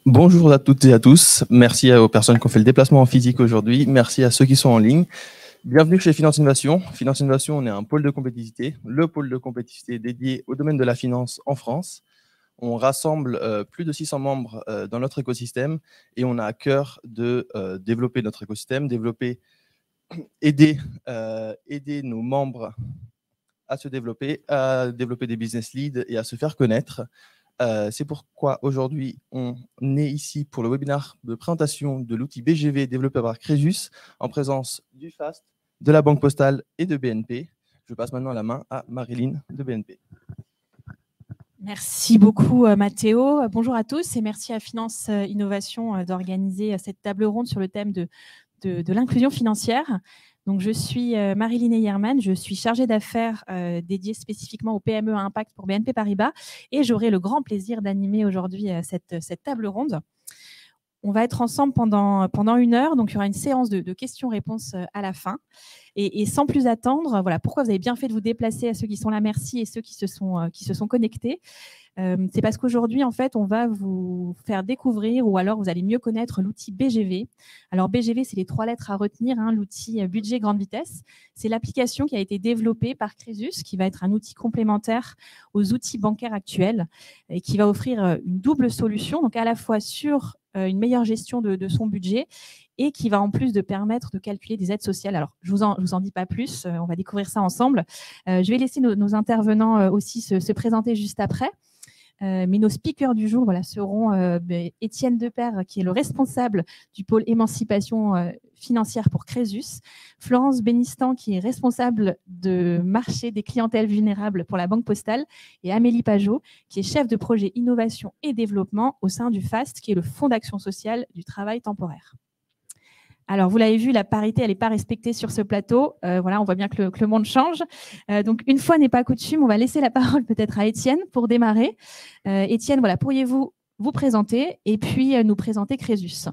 Bonjour à toutes et à tous. Merci aux personnes qui ont fait le déplacement en physique aujourd'hui. Merci à ceux qui sont en ligne. Bienvenue chez Finance Innovation. Finance Innovation, on est un pôle de compétitivité, le pôle de compétitivité dédié au domaine de la finance en France. On rassemble plus de 600 membres dans notre écosystème et on a à cœur de développer notre écosystème, aider nos membres à se développer, à développer des business leads et à se faire connaître. C'est pourquoi aujourd'hui, on est ici pour le webinaire de présentation de l'outil BGV développé par Crésus en présence du FAST, de la Banque Postale et de BNP. Je passe maintenant la main à Marilyn de BNP. Merci beaucoup Mathéo. Bonjour à tous et merci à Finance Innovation d'organiser cette table ronde sur le thème de l'inclusion financière. Donc, je suis Marilyn Eyerman, je suis chargée d'affaires dédiée spécifiquement aux PME à impact pour BNP Paribas et j'aurai le grand plaisir d'animer aujourd'hui cette table ronde. On va être ensemble pendant 1 heure, donc il y aura une séance de questions-réponses à la fin. Et sans plus attendre, voilà pourquoi vous avez bien fait de vous déplacer à ceux qui sont là, merci, et ceux qui se sont connectés. C'est parce qu'aujourd'hui, en fait, on va vous faire découvrir ou alors vous allez mieux connaître l'outil BGV. Alors, BGV, c'est les 3 lettres à retenir, hein, l'outil budget grande vitesse. C'est l'application qui a été développée par Crésus, qui va être un outil complémentaire aux outils bancaires actuels et qui va offrir une double solution, donc à la fois sur une meilleure gestion de son budget et qui va en plus de permettre de calculer des aides sociales. Alors, je vous en dis pas plus, on va découvrir ça ensemble. Je vais laisser nos intervenants aussi se présenter juste après. Mais nos speakers du jour seront Étienne Depère, qui est le responsable du pôle émancipation financière pour Crésus, Florence Bénistan, qui est responsable de marché des clientèles vulnérables pour la Banque Postale, et Amélie Pajot, qui est chef de projet innovation et développement au sein du FAST, qui est le Fonds d'action sociale du travail temporaire. Alors, vous l'avez vu, la parité, elle n'est pas respectée sur ce plateau. On voit bien que le monde change. Donc, une fois n'est pas coutume, on va laisser la parole peut-être à Étienne pour démarrer. Étienne, pourriez-vous vous présenter et puis nous présenter Crésus?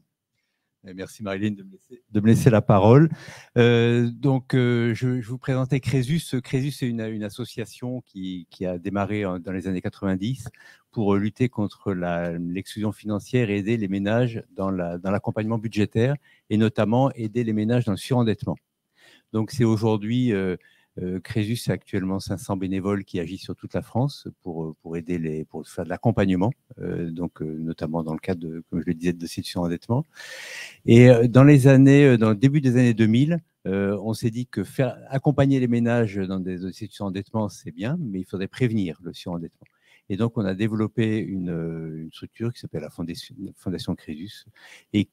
Merci Marilyn de me laisser la parole. Je vais vous présenter Crésus. Crésus, c'est une association qui a démarré dans les années 90 pour lutter contre l'exclusion financière et aider les ménages dans l'accompagnement budgétaire et notamment aider les ménages dans le surendettement. Donc c'est aujourd'hui, Crésus, c'est actuellement 500 bénévoles qui agissent sur toute la France pour aider pour faire de l'accompagnement, notamment dans le cadre, comme je le disais, de dossiers de surendettement. Et dans le début des années 2000, on s'est dit que accompagner les ménages dans des dossiers de surendettement, c'est bien, mais il faudrait prévenir le surendettement. Et donc, on a développé une structure qui s'appelle la Fondation Crésus et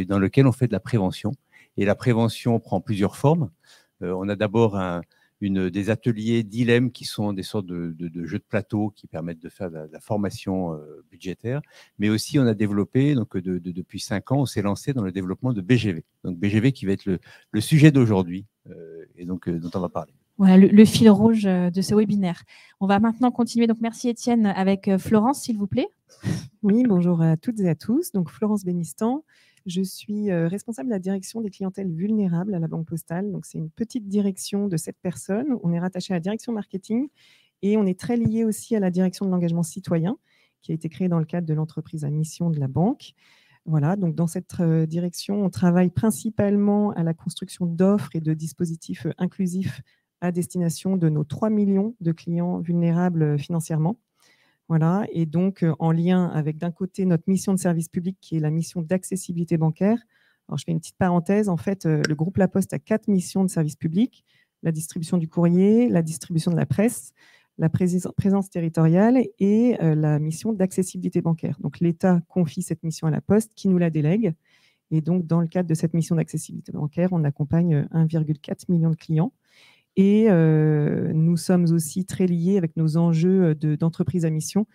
dans laquelle on fait de la prévention. Et la prévention prend plusieurs formes. On a d'abord des ateliers dilemmes qui sont des sortes de jeux de plateau qui permettent de faire de la formation budgétaire. Mais aussi, on a développé, depuis 5 ans, on s'est lancé dans le développement de BGV. Donc, BGV qui va être le sujet d'aujourd'hui et dont on va parler. Voilà le fil rouge de ce webinaire. On va maintenant continuer. Donc, merci Étienne avec Florence, s'il vous plaît. Oui, bonjour à toutes et à tous. Donc, Florence Bénistan. Je suis responsable de la direction des clientèles vulnérables à la Banque Postale. Donc, c'est une petite direction de 7 personnes. On est rattaché à la direction marketing et on est très lié aussi à la direction de l'engagement citoyen qui a été créée dans le cadre de l'entreprise à mission de la banque. Voilà, donc dans cette direction, on travaille principalement à la construction d'offres et de dispositifs inclusifs à destination de nos 3 millions de clients vulnérables financièrement. Voilà, et donc en lien avec d'un côté notre mission de service public qui est la mission d'accessibilité bancaire. Alors je fais une petite parenthèse, en fait le groupe La Poste a 4 missions de service public, la distribution du courrier, la distribution de la presse, la présence territoriale et la mission d'accessibilité bancaire. Donc l'État confie cette mission à La Poste qui nous la délègue. Et donc dans le cadre de cette mission d'accessibilité bancaire, on accompagne 1,4 million de clients. Et nous sommes aussi très liés avec nos enjeux d'entreprise à mission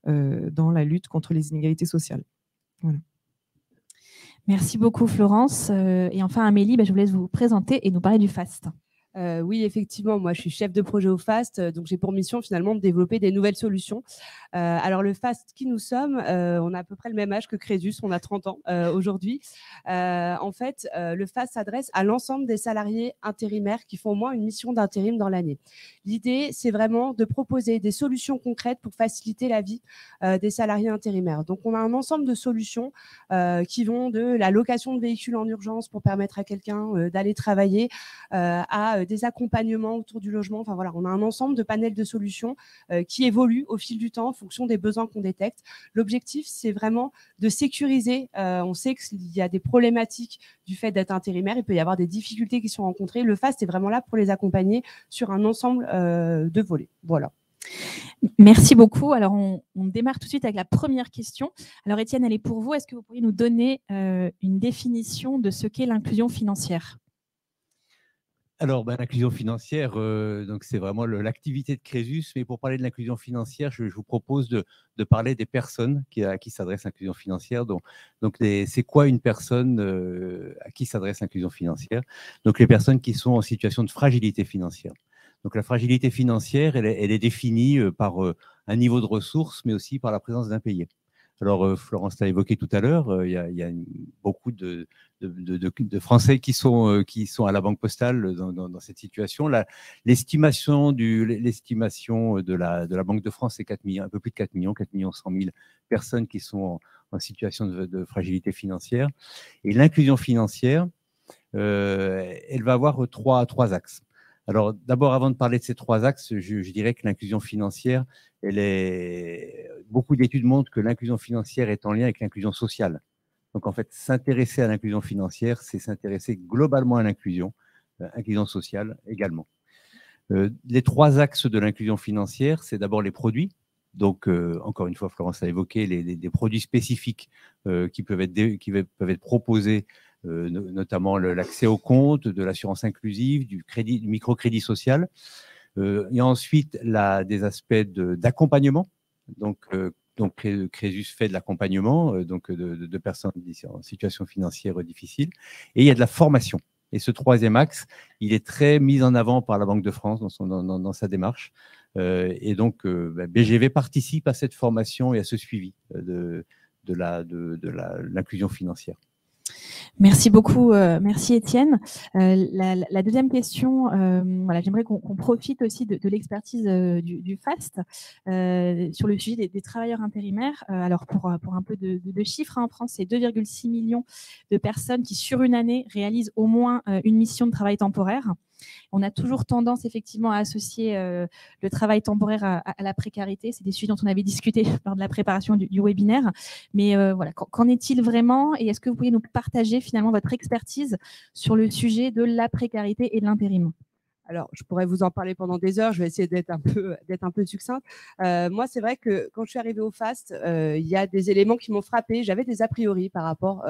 dans la lutte contre les inégalités sociales. Voilà. Merci beaucoup Florence. Et enfin Amélie, je vous laisse vous présenter et nous parler du FAST. Oui, effectivement, moi je suis chef de projet au FAST, donc j'ai pour mission finalement de développer des nouvelles solutions. Alors le FAST, qui nous sommes, on a à peu près le même âge que Crésus, on a 30 ans aujourd'hui. En fait, le FAST s'adresse à l'ensemble des salariés intérimaires qui font au moins une mission d'intérim dans l'année. L'idée, c'est vraiment de proposer des solutions concrètes pour faciliter la vie des salariés intérimaires. Donc on a un ensemble de solutions qui vont de la location de véhicules en urgence pour permettre à quelqu'un d'aller travailler, à des accompagnements autour du logement. Enfin voilà, on a un ensemble de panels de solutions qui évoluent au fil du temps en fonction des besoins qu'on détecte. L'objectif, c'est vraiment de sécuriser. On sait qu'il y a des problématiques du fait d'être intérimaire, il peut y avoir des difficultés qui sont rencontrées. Le FAST est vraiment là pour les accompagner sur un ensemble de volets. Voilà. Merci beaucoup. Alors, on démarre tout de suite avec la première question. Alors, Étienne, elle est pour vous. Est-ce que vous pourriez nous donner une définition de ce qu'est l'inclusion financière ? Alors, l'inclusion financière, donc c'est vraiment l'activité de Crésus. Mais pour parler de l'inclusion financière, je vous propose de parler des personnes à qui s'adresse l'inclusion financière. Donc c'est quoi une personne à qui s'adresse l'inclusion financière? Donc, les personnes qui sont en situation de fragilité financière. Donc, la fragilité financière, elle est définie par un niveau de ressources, mais aussi par la présence d'impayés. Alors, Florence l'a évoqué tout à l'heure, il y a beaucoup de Français qui sont à la Banque Postale dans cette situation. L'estimation de la Banque de France, c'est 4 millions, un peu plus de 4 millions, 4 100 000 personnes qui sont en situation de fragilité financière. Et l'inclusion financière, elle va avoir trois axes. Alors, d'abord, avant de parler de ces trois axes, je dirais que l'inclusion financière, beaucoup d'études montrent que l'inclusion financière est en lien avec l'inclusion sociale. Donc, en fait, s'intéresser à l'inclusion financière, c'est s'intéresser globalement à l'inclusion, inclusion sociale également. Les trois axes de l'inclusion financière, c'est d'abord les produits. Donc, encore une fois, Florence a évoqué des produits spécifiques qui peuvent être proposés, notamment l'accès au compte, de l'assurance inclusive, du microcrédit social. Il y a ensuite des aspects d'accompagnement. Donc, Crésus fait de l'accompagnement de personnes en situation financière difficile. Et il y a de la formation. Et ce troisième axe, il est très mis en avant par la Banque de France dans sa démarche. Et donc, BGV participe à cette formation et à ce suivi de l'inclusion financière. Merci beaucoup, merci Étienne. La deuxième question, j'aimerais qu'on profite aussi de l'expertise du FAST sur le sujet des travailleurs intérimaires. Alors pour un peu de chiffres, en France, c'est 2,6 millions de personnes qui sur une année réalisent au moins une mission de travail temporaire. On a toujours tendance effectivement à associer le travail temporaire à la précarité. C'est des sujets dont on avait discuté lors de la préparation du webinaire. Mais qu'en est-il vraiment? Et est-ce que vous pourriez nous partager finalement votre expertise sur le sujet de la précarité et de l'intérim? Alors, je pourrais vous en parler pendant des heures. Je vais essayer d'être un peu succincte. Moi, c'est vrai que quand je suis arrivée au FAST, il y a des éléments qui m'ont frappée. J'avais des a priori par rapport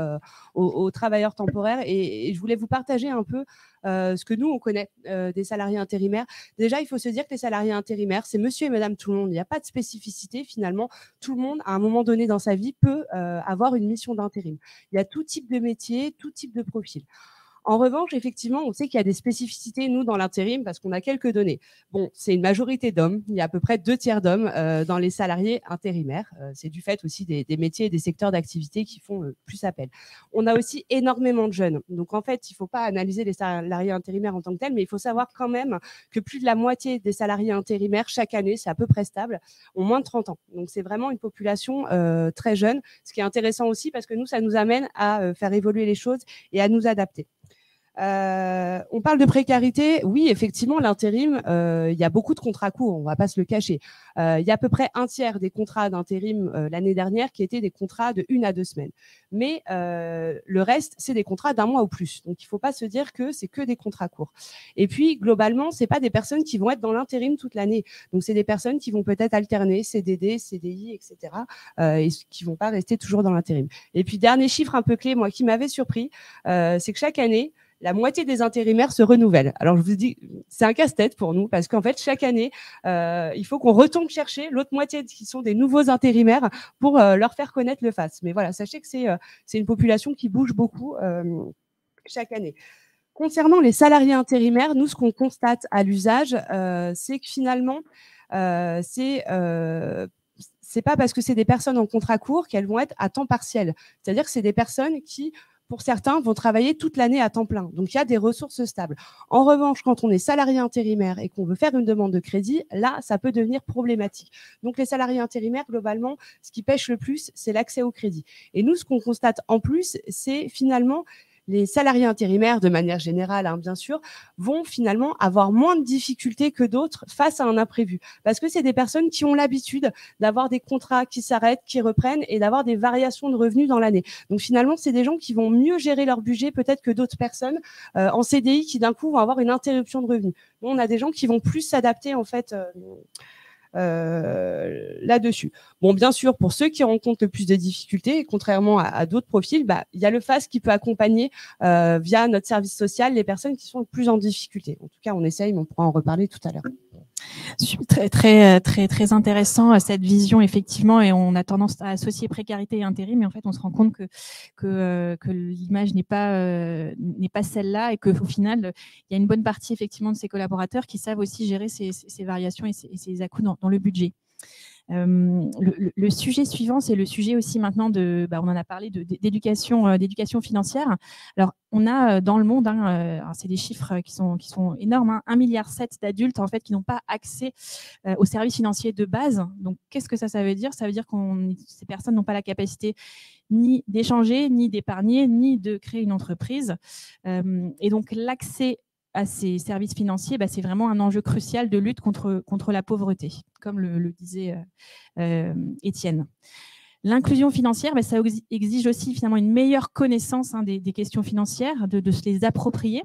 aux travailleurs temporaires et je voulais vous partager un peu ce que nous, on connaît des salariés intérimaires. Déjà, il faut se dire que les salariés intérimaires, c'est monsieur et madame tout le monde. Il n'y a pas de spécificité. Finalement, tout le monde, à un moment donné dans sa vie, peut avoir une mission d'intérim. Il y a tout type de métier, tout type de profil. En revanche, effectivement, on sait qu'il y a des spécificités, nous, dans l'intérim, parce qu'on a quelques données. Bon, c'est une majorité d'hommes. Il y a à peu près 2/3 d'hommes dans les salariés intérimaires. C'est du fait aussi des métiers et des secteurs d'activité qui font plus appel. On a aussi énormément de jeunes. Donc, en fait, il ne faut pas analyser les salariés intérimaires en tant que tels, mais il faut savoir quand même que plus de la moitié des salariés intérimaires, chaque année, c'est à peu près stable, ont moins de 30 ans. Donc, c'est vraiment une population très jeune, ce qui est intéressant aussi parce que nous, ça nous amène à faire évoluer les choses et à nous adapter. On parle de précarité. Oui, effectivement, l'intérim, il y a beaucoup de contrats courts, on ne va pas se le cacher. Il y a à peu près 1/3 des contrats d'intérim l'année dernière qui étaient des contrats de 1 à 2 semaines. Mais le reste, c'est des contrats d'1 mois ou plus. Donc, il ne faut pas se dire que c'est que des contrats courts. Et puis, globalement, ce n'est pas des personnes qui vont être dans l'intérim toute l'année. Donc, c'est des personnes qui vont peut-être alterner CDD, CDI, etc. Et qui ne vont pas rester toujours dans l'intérim. Et puis, dernier chiffre un peu clé, moi, qui m'avait surpris, c'est que chaque année, la moitié des intérimaires se renouvellent. Alors, je vous dis, c'est un casse-tête pour nous parce qu'en fait, chaque année, il faut qu'on retombe chercher l'autre moitié qui sont des nouveaux intérimaires pour leur faire connaître le FAST. Mais voilà, sachez que c'est une population qui bouge beaucoup chaque année. Concernant les salariés intérimaires, nous, ce qu'on constate à l'usage, c'est que finalement, c'est pas parce que c'est des personnes en contrat court qu'elles vont être à temps partiel. C'est-à-dire que c'est des personnes qui, pour certains, vont travailler toute l'année à temps plein. Donc, il y a des ressources stables. En revanche, quand on est salarié intérimaire et qu'on veut faire une demande de crédit, là, ça peut devenir problématique. Donc, les salariés intérimaires, globalement, ce qui pêche le plus, c'est l'accès au crédit. Et nous, ce qu'on constate en plus, c'est finalement les salariés intérimaires, de manière générale, hein, bien sûr, vont finalement avoir moins de difficultés que d'autres face à un imprévu. Parce que c'est des personnes qui ont l'habitude d'avoir des contrats qui s'arrêtent, qui reprennent et d'avoir des variations de revenus dans l'année. Donc finalement, c'est des gens qui vont mieux gérer leur budget peut-être que d'autres personnes en CDI qui d'un coup vont avoir une interruption de revenus. Nous, on a des gens qui vont plus s'adapter en fait là-dessus. Bon, bien sûr, pour ceux qui rencontrent le plus de difficultés, contrairement à d'autres profils, il y a le FAS qui peut accompagner via notre service social les personnes qui sont le plus en difficulté. En tout cas, on essaye, mais on pourra en reparler tout à l'heure. Très intéressant cette vision effectivement, et on a tendance à associer précarité et intérim, mais en fait on se rend compte que l'image n'est pas celle-là, et qu'au final il y a une bonne partie effectivement de ces collaborateurs qui savent aussi gérer ces variations et ces à-coups dans le budget. Le sujet suivant, c'est le sujet aussi maintenant de, on en a parlé d'éducation financière. Alors, on a dans le monde, c'est des chiffres qui sont énormes, 1,7 milliard d'adultes en fait qui n'ont pas accès aux services financiers de base. Donc, qu'est-ce que ça veut dire? Ça veut dire que ces personnes n'ont pas la capacité ni d'échanger, ni d'épargner, ni de créer une entreprise. Et donc, l'accès à ces services financiers, c'est vraiment un enjeu crucial de lutte contre la pauvreté, comme le disait Étienne. L'inclusion financière, ça exige aussi finalement une meilleure connaissance des questions financières, de se les approprier.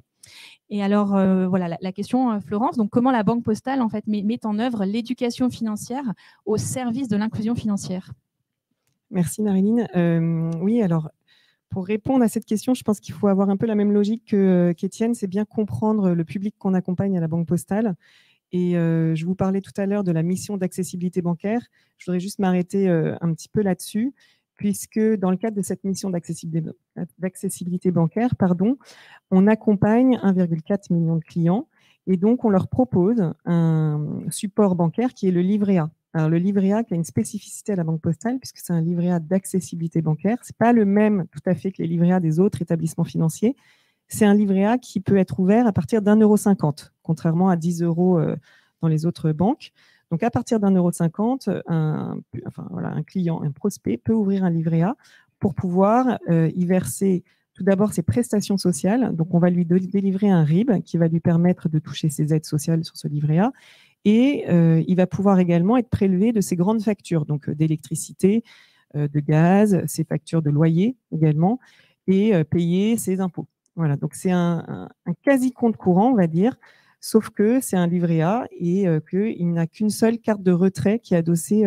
Et alors, voilà la question, Florence. Donc, comment la Banque Postale en fait met en œuvre l'éducation financière au service de l'inclusion financière? Merci Marilyn. Oui, alors, pour répondre à cette question, je pense qu'il faut avoir un peu la même logique qu'Étienne, c'est bien comprendre le public qu'on accompagne à la Banque Postale. Et je vous parlais tout à l'heure de la mission d'accessibilité bancaire. Je voudrais juste m'arrêter un petit peu là-dessus, puisque dans le cadre de cette mission d'accessibilité bancaire, on accompagne 1,4 million de clients, et donc on leur propose un support bancaire qui est le livret A. Alors, le livret A qui a une spécificité à la Banque Postale, puisque c'est un livret A d'accessibilité bancaire. Ce n'est pas le même tout à fait que les livrets A des autres établissements financiers. C'est un livret A qui peut être ouvert à partir d'1,50 €, contrairement à 10 € dans les autres banques. Donc, à partir d'1,50 €, un client, un prospect peut ouvrir un livret A pour pouvoir y verser tout d'abord ses prestations sociales. Donc, on va lui délivrer un RIB qui va lui permettre de toucher ses aides sociales sur ce livret A. Et il va pouvoir également être prélevé de ses grandes factures, donc d'électricité, de gaz, ses factures de loyer également, et payer ses impôts. Voilà, donc c'est un quasi-compte courant, on va dire, sauf que c'est un livret A et qu'il n'a qu'une seule carte de retrait qui est adossée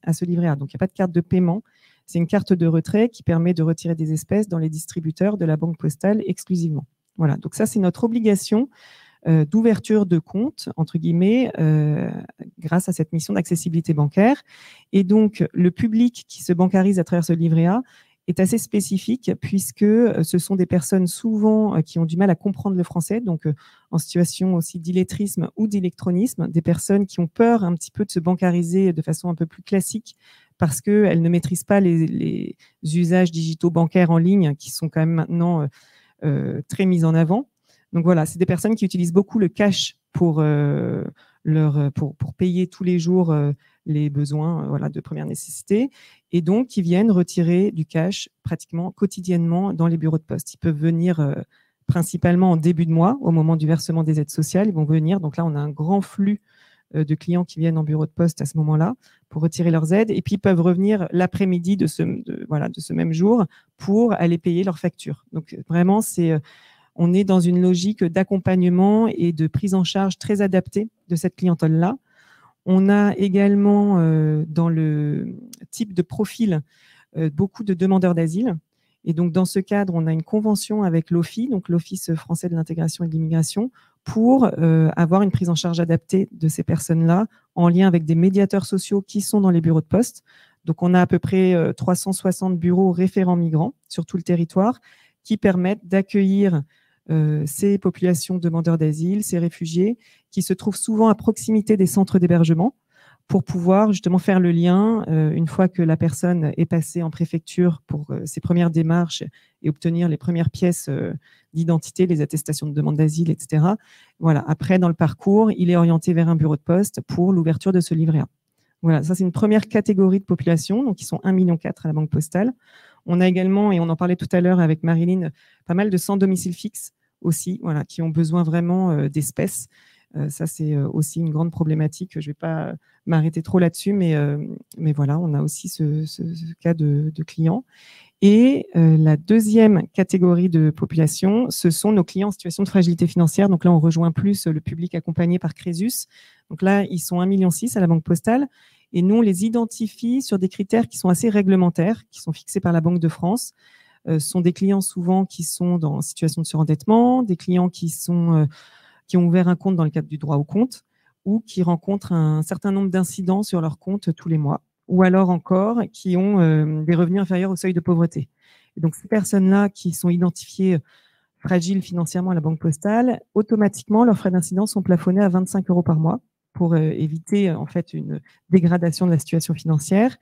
à ce livret A. Donc, il n'y a pas de carte de paiement. C'est une carte de retrait qui permet de retirer des espèces dans les distributeurs de la Banque Postale exclusivement. Voilà, donc ça, c'est notre obligation d'ouverture de compte, entre guillemets, grâce à cette mission d'accessibilité bancaire. Et donc, le public qui se bancarise à travers ce livret A est assez spécifique, puisque ce sont des personnes souvent qui ont du mal à comprendre le français, donc en situation aussi d'illettrisme ou d'électronisme, des personnes qui ont peur un petit peu de se bancariser de façon un peu plus classique, parce qu'elles ne maîtrisent pas les usages digitaux bancaires en ligne, qui sont quand même maintenant très mis en avant. Donc voilà, c'est des personnes qui utilisent beaucoup le cash pour payer tous les jours les besoins de première nécessité, et donc qui viennent retirer du cash pratiquement quotidiennement dans les bureaux de poste. Ils peuvent venir principalement en début de mois, au moment du versement des aides sociales. Ils vont venir, donc là on a un grand flux de clients qui viennent en bureau de poste à ce moment-là pour retirer leurs aides, et puis ils peuvent revenir l'après-midi de ce même jour pour aller payer leurs factures. Donc vraiment, on est dans une logique d'accompagnement et de prise en charge très adaptée de cette clientèle-là. On a également, dans le type de profil, beaucoup de demandeurs d'asile. Et donc, dans ce cadre, on a une convention avec l'OFII, donc l'Office français de l'intégration et de l'immigration, pour avoir une prise en charge adaptée de ces personnes-là, en lien avec des médiateurs sociaux qui sont dans les bureaux de poste. Donc, on a à peu près 360 bureaux référents migrants sur tout le territoire qui permettent d'accueillir ces populations demandeurs d'asile, ces réfugiés qui se trouvent souvent à proximité des centres d'hébergement pour pouvoir justement faire le lien une fois que la personne est passée en préfecture pour ses premières démarches et obtenir les premières pièces d'identité, les attestations de demande d'asile, etc. Voilà. Après, dans le parcours, il est orienté vers un bureau de poste pour l'ouverture de ce livret A. Voilà, ça c'est une première catégorie de population, donc ils sont 1,4 million à la Banque Postale. On a également, et on en parlait tout à l'heure avec Marilyn, pas mal de sans domicile fixe aussi, voilà, qui ont besoin vraiment d'espèces. Ça, c'est aussi une grande problématique. Je ne vais pas m'arrêter trop là-dessus, mais voilà, on a aussi ce cas de clients. Et la deuxième catégorie de population, ce sont nos clients en situation de fragilité financière. Donc là, on rejoint plus le public accompagné par Crésus. Donc là, ils sont 1,6 million à la Banque Postale. Et nous, on les identifie sur des critères qui sont assez réglementaires, qui sont fixés par la Banque de France. Ce sont des clients souvent qui sont en situation de surendettement, des clients qui ont ouvert un compte dans le cadre du droit au compte ou qui rencontrent un certain nombre d'incidents sur leur compte tous les mois, ou alors encore qui ont des revenus inférieurs au seuil de pauvreté. Et donc, ces personnes-là qui sont identifiées fragiles financièrement à la Banque Postale, automatiquement, leurs frais d'incidence sont plafonnés à 25 € par mois pour éviter en fait une dégradation de la situation financière.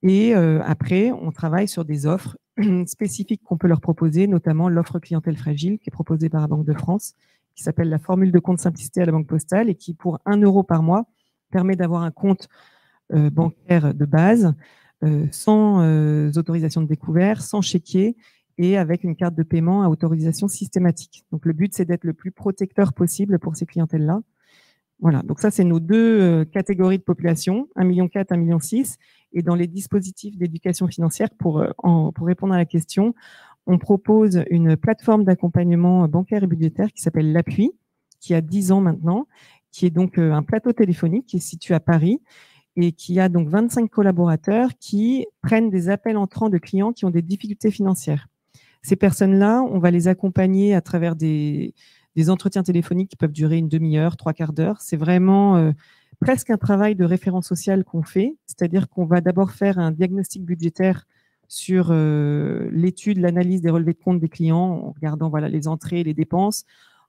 Et après, on travaille sur des offres spécifiques qu'on peut leur proposer, notamment l'offre clientèle fragile qui est proposée par la Banque de France, qui s'appelle la formule de compte simplicité à la Banque Postale et qui, pour 1 € par mois, permet d'avoir un compte bancaire de base, sans autorisation de découvert, sans chéquier et avec une carte de paiement à autorisation systématique. Donc, le but, c'est d'être le plus protecteur possible pour ces clientèles-là. Voilà, donc ça, c'est nos deux catégories de population, 1,4 million, 1,6 million. Et dans les dispositifs d'éducation financière, pour répondre à la question, on propose une plateforme d'accompagnement bancaire et budgétaire qui s'appelle l'Appui, qui a 10 ans maintenant, qui est donc un plateau téléphonique qui est situé à Paris et qui a donc 25 collaborateurs qui prennent des appels entrants de clients qui ont des difficultés financières. Ces personnes-là, on va les accompagner à travers des entretiens téléphoniques qui peuvent durer une demi-heure, 3/4 d'heure. C'est vraiment presque un travail de référent social qu'on fait, c'est-à-dire qu'on va d'abord faire un diagnostic budgétaire sur l'étude, l'analyse des relevés de compte des clients, en regardant voilà, les entrées et les dépenses,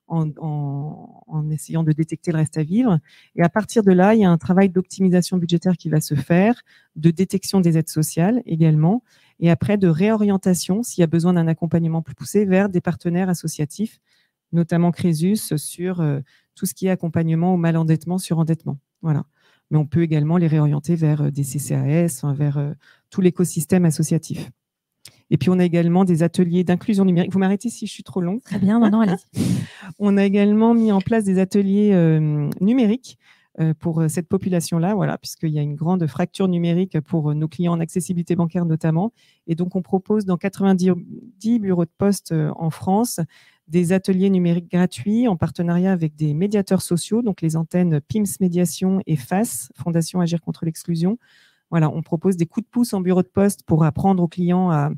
en essayant de détecter le reste à vivre. Et à partir de là, il y a un travail d'optimisation budgétaire qui va se faire, de détection des aides sociales également, et après de réorientation, s'il y a besoin d'un accompagnement plus poussé, vers des partenaires associatifs, notamment Crésus, sur tout ce qui est accompagnement au mal-endettement, surendettement. Voilà. Mais on peut également les réorienter vers des CCAS, vers tout l'écosystème associatif. Et puis, on a également des ateliers d'inclusion numérique. Vous m'arrêtez si je suis trop longue? Très bien, non, allez-y. On a également mis en place des ateliers numériques pour cette population-là, voilà, puisqu'il y a une grande fracture numérique pour nos clients en accessibilité bancaire notamment. Et donc, on propose dans 90 bureaux de poste en France des ateliers numériques gratuits en partenariat avec des médiateurs sociaux, donc les antennes PIMS Médiation et FAS, Fondation Agir contre l'exclusion. Voilà, on propose des coups de pouce en bureau de poste pour apprendre aux clients à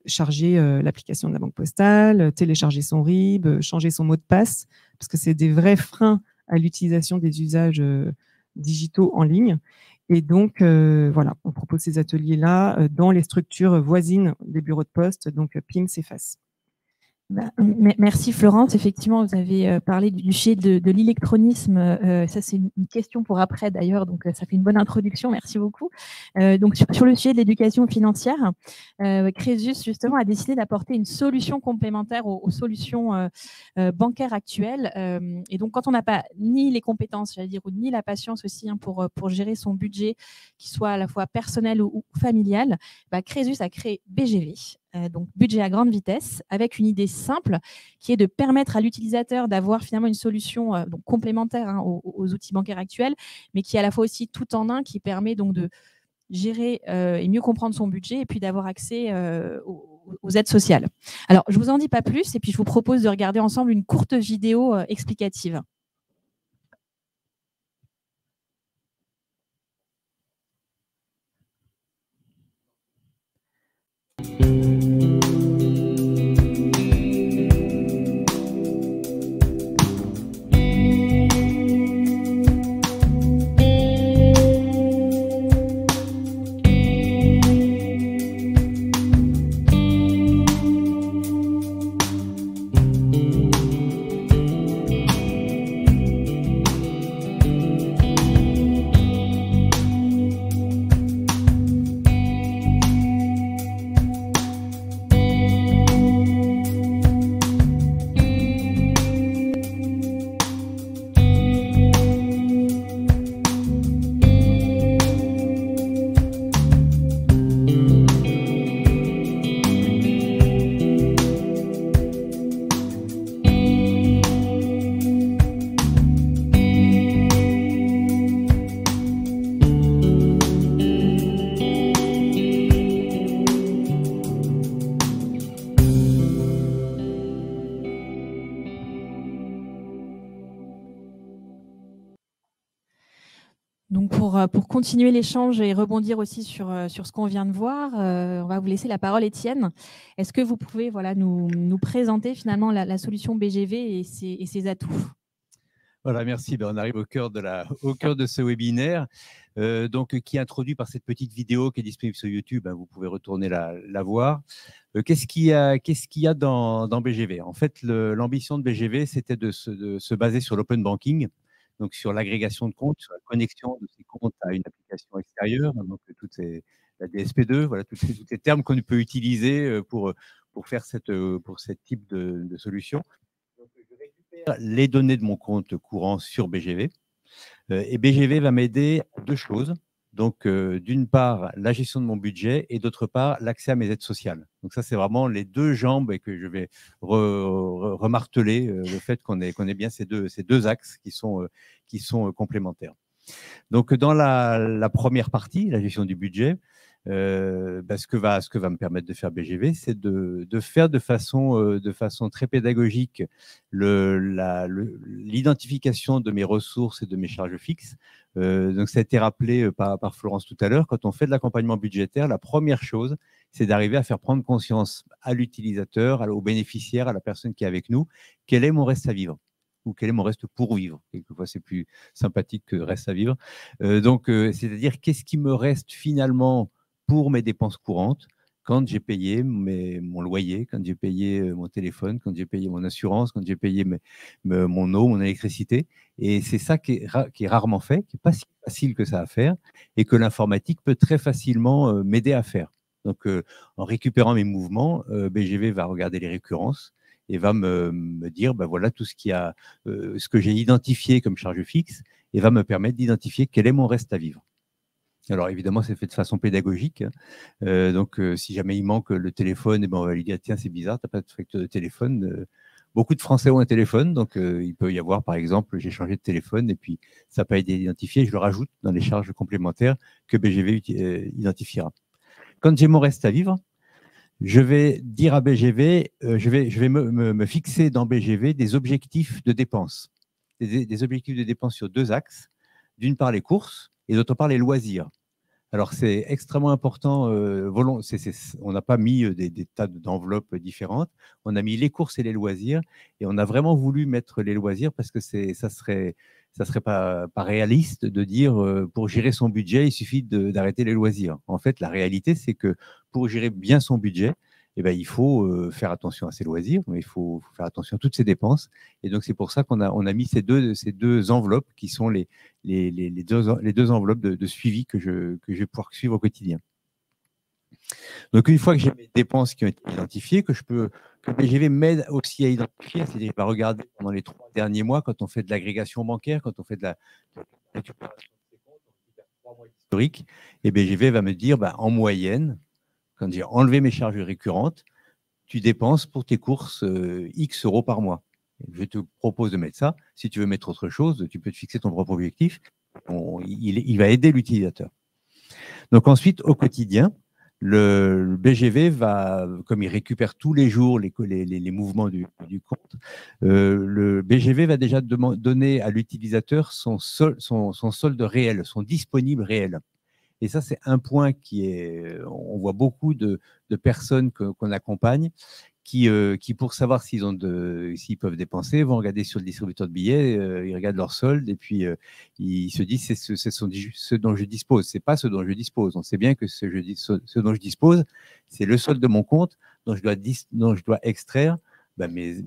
charger l'application de la Banque Postale, télécharger son RIB, changer son mot de passe, parce que c'est des vrais freins à l'utilisation des usages digitaux en ligne. Et donc, voilà, on propose ces ateliers-là dans les structures voisines des bureaux de poste, donc PIMS et FAS. Merci Florence. Effectivement, vous avez parlé du sujet de l'électronisme. Ça, c'est une question pour après d'ailleurs, donc ça fait une bonne introduction. Merci beaucoup. Donc sur le sujet de l'éducation financière, Crésus justement a décidé d'apporter une solution complémentaire aux solutions bancaires actuelles. Et donc, quand on n'a pas ni les compétences, j'allais dire, ou ni la patience aussi pour gérer son budget, qui soit à la fois personnel ou familial, Crésus a créé BGV. Donc budget à grande vitesse, avec une idée simple qui est de permettre à l'utilisateur d'avoir finalement une solution donc complémentaire aux outils bancaires actuels, mais qui est à la fois aussi tout en un, qui permet donc de gérer et mieux comprendre son budget et puis d'avoir accès aux aides sociales. Alors, je ne vous en dis pas plus et puis je vous propose de regarder ensemble une courte vidéo explicative. pour continuer l'échange et rebondir aussi sur ce qu'on vient de voir, on va vous laisser la parole, Étienne. Est-ce que vous pouvez nous présenter finalement la solution BGV et ses atouts? Voilà, merci. On arrive au cœur de ce webinaire, qui est introduit par cette petite vidéo qui est disponible sur YouTube. Vous pouvez retourner la voir. Qu'est-ce qu'il y a dans BGV? En fait, l'ambition de BGV, c'était de se baser sur l'open banking, donc sur l'agrégation de comptes, sur la connexion de ces comptes à une application extérieure, donc la DSP2, voilà, tous ces termes qu'on peut utiliser pour faire ce type de solution. Les données de mon compte courant sur BGV. Et BGV va m'aider à deux choses. Donc, d'une part, la gestion de mon budget et d'autre part, l'accès à mes aides sociales. Donc, ça, c'est vraiment les deux jambes et que je vais remarteler le fait qu'on ait bien ces deux axes qui sont complémentaires. Donc, dans la première partie, la gestion du budget, ce que va me permettre de faire BGV, c'est de faire de façon très pédagogique l'identification de mes ressources et de mes charges fixes. Donc, ça a été rappelé par Florence tout à l'heure. Quand on fait de l'accompagnement budgétaire, la première chose, c'est d'arriver à faire prendre conscience à l'utilisateur, au bénéficiaire, à la personne qui est avec nous, quel est mon reste à vivre ou quel est mon reste pour vivre. Quelquefois, c'est plus sympathique que reste à vivre. C'est-à-dire, qu'est-ce qui me reste finalement pour mes dépenses courantes, quand j'ai payé mon loyer, quand j'ai payé mon téléphone, quand j'ai payé mon assurance, quand j'ai payé mon eau, mon électricité. Et c'est ça qui est rarement fait, qui n'est pas si facile que ça à faire, et que l'informatique peut très facilement m'aider à faire. Donc, en récupérant mes mouvements, BGV va regarder les récurrences et va me dire, voilà tout ce que j'ai identifié comme charge fixe, et va me permettre d'identifier quel est mon reste à vivre. Alors, évidemment, c'est fait de façon pédagogique. Si jamais il manque le téléphone, on va lui dire, tiens, c'est bizarre, tu n'as pas de facture de téléphone. Beaucoup de Français ont un téléphone, donc il peut y avoir, par exemple, j'ai changé de téléphone et puis ça n'a pas été identifié, je le rajoute dans les charges complémentaires que BGV identifiera. Quand j'ai mon reste à vivre, je vais dire à BGV, je vais me fixer dans BGV des objectifs de dépenses. Des objectifs de dépenses sur deux axes. D'une part, les courses et d'autre part, les loisirs. Alors, c'est extrêmement important. On n'a pas mis des tas d'enveloppes différentes. On a mis les courses et les loisirs. Et on a vraiment voulu mettre les loisirs parce que ça serait pas réaliste de dire pour gérer son budget, il suffit d'arrêter les loisirs. En fait, la réalité, c'est que pour gérer bien son budget, il faut faire attention à ses loisirs, mais il faut faire attention à toutes ses dépenses. Et donc, c'est pour ça qu'on a mis ces deux enveloppes qui sont les deux enveloppes de suivi que je vais pouvoir suivre au quotidien. Donc, une fois que j'ai mes dépenses qui ont été identifiées, que BGV m'aide aussi à identifier, c'est-à-dire va regarder pendant les 3 derniers mois, quand on fait de l'agrégation bancaire, quand on fait de la récupération de ses comptes, on récupère 3 mois historiques, et BGV va me dire, en moyenne, quand j'ai enlevé mes charges récurrentes, tu dépenses pour tes courses X euros par mois. Je te propose de mettre ça. Si tu veux mettre autre chose, tu peux te fixer ton propre objectif. Il va aider l'utilisateur. Donc ensuite, au quotidien, le BGV va, comme il récupère tous les jours les mouvements du compte, le BGV va déjà donner à l'utilisateur son solde réel, son disponible réel. Et ça, c'est un point on voit beaucoup de personnes qu'on accompagne qui, pour savoir s'ils peuvent dépenser, vont regarder sur le distributeur de billets, ils regardent leur solde et puis ils se disent c'est ce dont je dispose. C'est pas ce dont je dispose. On sait bien que ce dont je dispose, c'est le solde de mon compte dont je dois extraire mes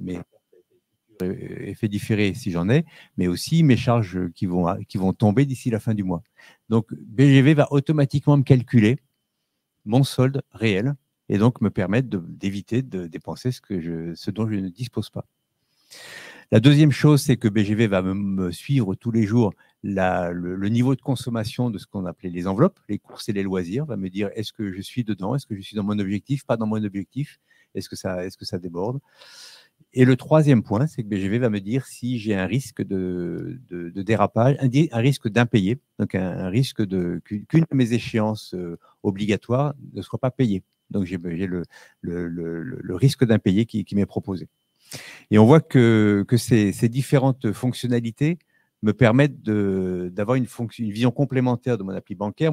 effets différés si j'en ai, mais aussi mes charges qui vont tomber d'ici la fin du mois. Donc, BGV va automatiquement me calculer mon solde réel et donc me permettre d'éviter de dépenser ce dont je ne dispose pas. La deuxième chose, c'est que BGV va me suivre tous les jours le niveau de consommation de ce qu'on appelait les enveloppes, les courses et les loisirs, va me dire est-ce que je suis dedans, est-ce que je suis dans mon objectif, pas dans mon objectif, est-ce que ça déborde. Et le troisième point, c'est que BGV va me dire si j'ai un risque de dérapage, un risque d'impayé, donc un risque qu'une de mes échéances obligatoires ne soit pas payée. Donc, j'ai le risque d'impayé qui m'est proposé. Et on voit que ces différentes fonctionnalités me permettent d'avoir une vision complémentaire de mon appli bancaire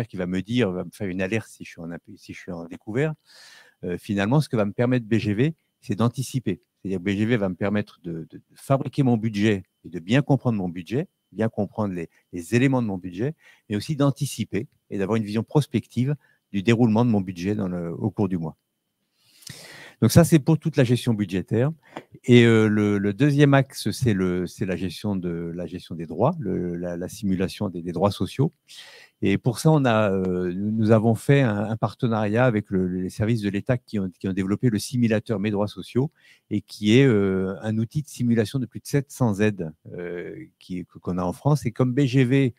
qui va me dire, va me faire une alerte si je suis en découvert. Finalement, ce que va me permettre BGV, c'est d'anticiper. C'est-à-dire que BGV va me permettre de fabriquer mon budget et de bien comprendre mon budget, bien comprendre les éléments de mon budget, mais aussi d'anticiper et d'avoir une vision prospective du déroulement de mon budget au cours du mois. Donc ça, c'est pour toute la gestion budgétaire. Et le deuxième axe, c'est la gestion des droits, la simulation des droits sociaux. Et pour ça, nous avons fait un partenariat avec les services de l'État qui ont développé le simulateur Mes droits sociaux et qui est un outil de simulation de plus de 700 aides qu'on a en France. Et comme BGV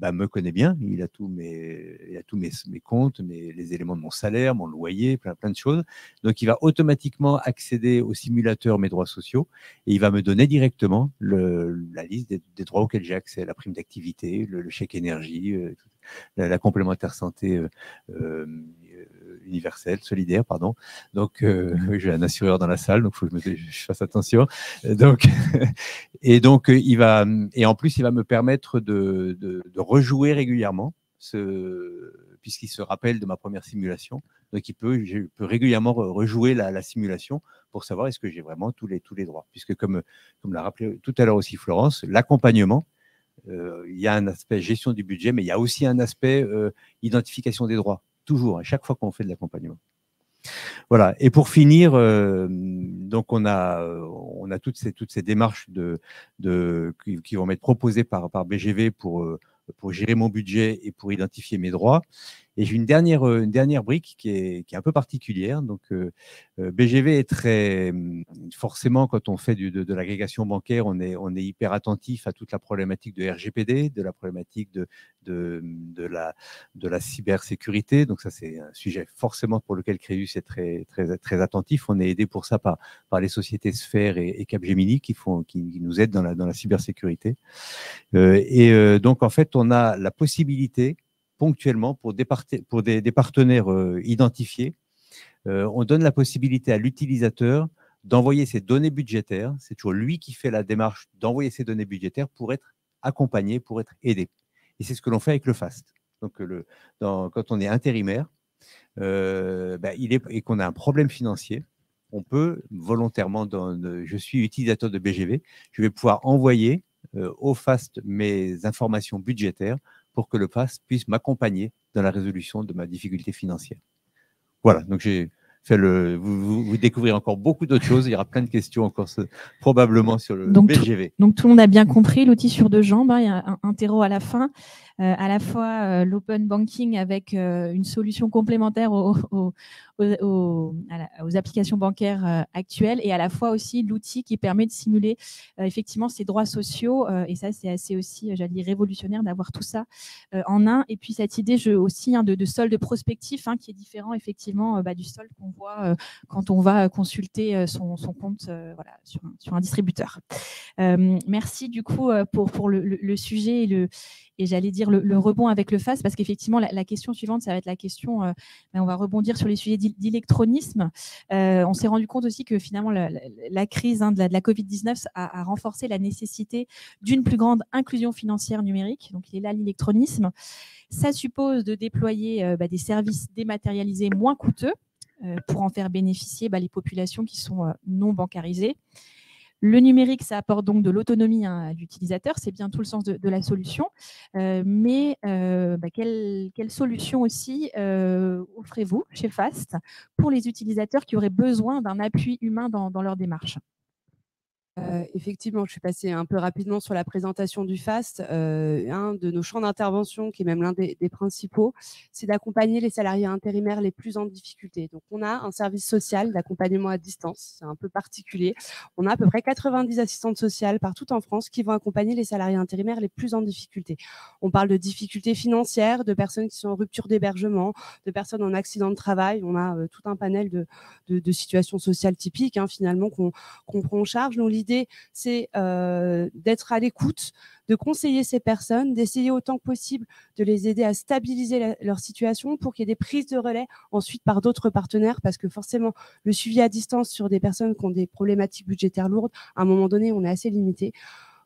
me connaît bien, il a tous mes comptes, les éléments de mon salaire, mon loyer, plein de choses. Donc, il va automatiquement accéder au simulateur Mes droits sociaux et il va me donner directement la liste des droits auxquels j'ai accès, la prime d'activité, le chèque énergie, la complémentaire santé universelle, solidaire, pardon. Donc, j'ai un assureur dans la salle, donc il faut que je fasse attention. Donc, et en plus, il va me permettre de rejouer régulièrement, puisqu'il se rappelle de ma première simulation. Donc, je peux régulièrement rejouer la simulation pour savoir est-ce que j'ai vraiment tous les droits. Puisque, comme l'a rappelé tout à l'heure aussi Florence, l'accompagnement, il y a un aspect gestion du budget, mais il y a aussi un aspect identification des droits, toujours, à chaque fois qu'on fait de l'accompagnement. Voilà. Et pour finir, donc on a toutes ces démarches qui vont m'être proposées par BGV pour gérer mon budget et pour identifier mes droits. Et j'ai une dernière brique qui est un peu particulière. Donc, BGV est très… Forcément, quand on fait de l'agrégation bancaire, on est hyper attentif à toute la problématique de RGPD, de la problématique de la cybersécurité. Donc, ça, c'est un sujet forcément pour lequel Crésus est très, très, très attentif. On est aidé pour ça par les sociétés Sphère et Capgemini qui nous aident dans la cybersécurité. Donc, en fait, on a la possibilité ponctuellement pour des partenaires identifiés, on donne la possibilité à l'utilisateur d'envoyer ses données budgétaires. C'est toujours lui qui fait la démarche d'envoyer ses données budgétaires pour être accompagné, pour être aidé. Et c'est ce que l'on fait avec le FAST. Donc, quand on est intérimaire et qu'on a un problème financier, on peut volontairement, je suis utilisateur de BGV, je vais pouvoir envoyer au FAST mes informations budgétaires pour que le FAST puisse m'accompagner dans la résolution de ma difficulté financière. Voilà, donc j'ai fait vous découvrirez encore beaucoup d'autres choses. Il y aura plein de questions encore probablement sur le BGV. Donc tout le monde a bien compris, l'outil sur deux jambes, il y a un terreau à la fin, à la fois l'open banking avec une solution complémentaire aux applications bancaires actuelles et à la fois aussi l'outil qui permet de simuler effectivement ces droits sociaux et ça c'est assez aussi, j'allais dire, révolutionnaire d'avoir tout ça en un. Et puis cette idée aussi de solde prospectif qui est différent effectivement du solde qu'on voit quand on va consulter son compte sur un distributeur. Merci du coup pour le sujet et j'allais dire le rebond avec le FAST, parce qu'effectivement, la question suivante, ça va être la question, on va rebondir sur les sujets d'électronisme. On s'est rendu compte aussi que finalement, la crise de la Covid-19 a renforcé la nécessité d'une plus grande inclusion financière numérique. Donc, il est là l'électronisme. Ça suppose de déployer des services dématérialisés moins coûteux pour en faire bénéficier les populations qui sont non bancarisées. Le numérique, ça apporte donc de l'autonomie à l'utilisateur, c'est bien tout le sens de la solution. Mais quelle solution aussi offrez-vous chez FAST pour les utilisateurs qui auraient besoin d'un appui humain dans leur démarche ? Effectivement, je suis passée un peu rapidement sur la présentation du FAST. Un de nos champs d'intervention, qui est même l'un des principaux, c'est d'accompagner les salariés intérimaires les plus en difficulté. Donc, on a un service social d'accompagnement à distance, c'est un peu particulier. On a à peu près 90 assistantes sociales partout en France qui vont accompagner les salariés intérimaires les plus en difficulté. On parle de difficultés financières, de personnes qui sont en rupture d'hébergement, de personnes en accident de travail. On a tout un panel de situations sociales typiques, finalement, qu'on prend en charge. Donc, l'idée, c'est d'être à l'écoute, de conseiller ces personnes, d'essayer autant que possible de les aider à stabiliser leur situation pour qu'il y ait des prises de relais ensuite par d'autres partenaires, parce que forcément, le suivi à distance sur des personnes qui ont des problématiques budgétaires lourdes, à un moment donné, on est assez limité.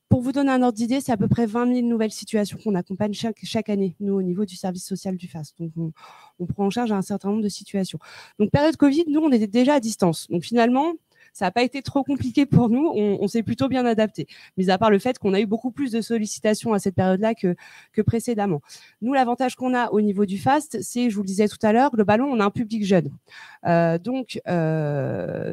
Pour vous donner un ordre d'idée, c'est à peu près 20 000 nouvelles situations qu'on accompagne chaque année, nous, au niveau du service social du FAST. Donc, on prend en charge un certain nombre de situations. Donc, période Covid, nous, on était déjà à distance. Donc, finalement, ça n'a pas été trop compliqué pour nous. On s'est plutôt bien adapté, mis à part le fait qu'on a eu beaucoup plus de sollicitations à cette période-là que précédemment. Nous, l'avantage qu'on a au niveau du FAST, c'est, je vous le disais tout à l'heure, globalement, on a un public jeune. Donc,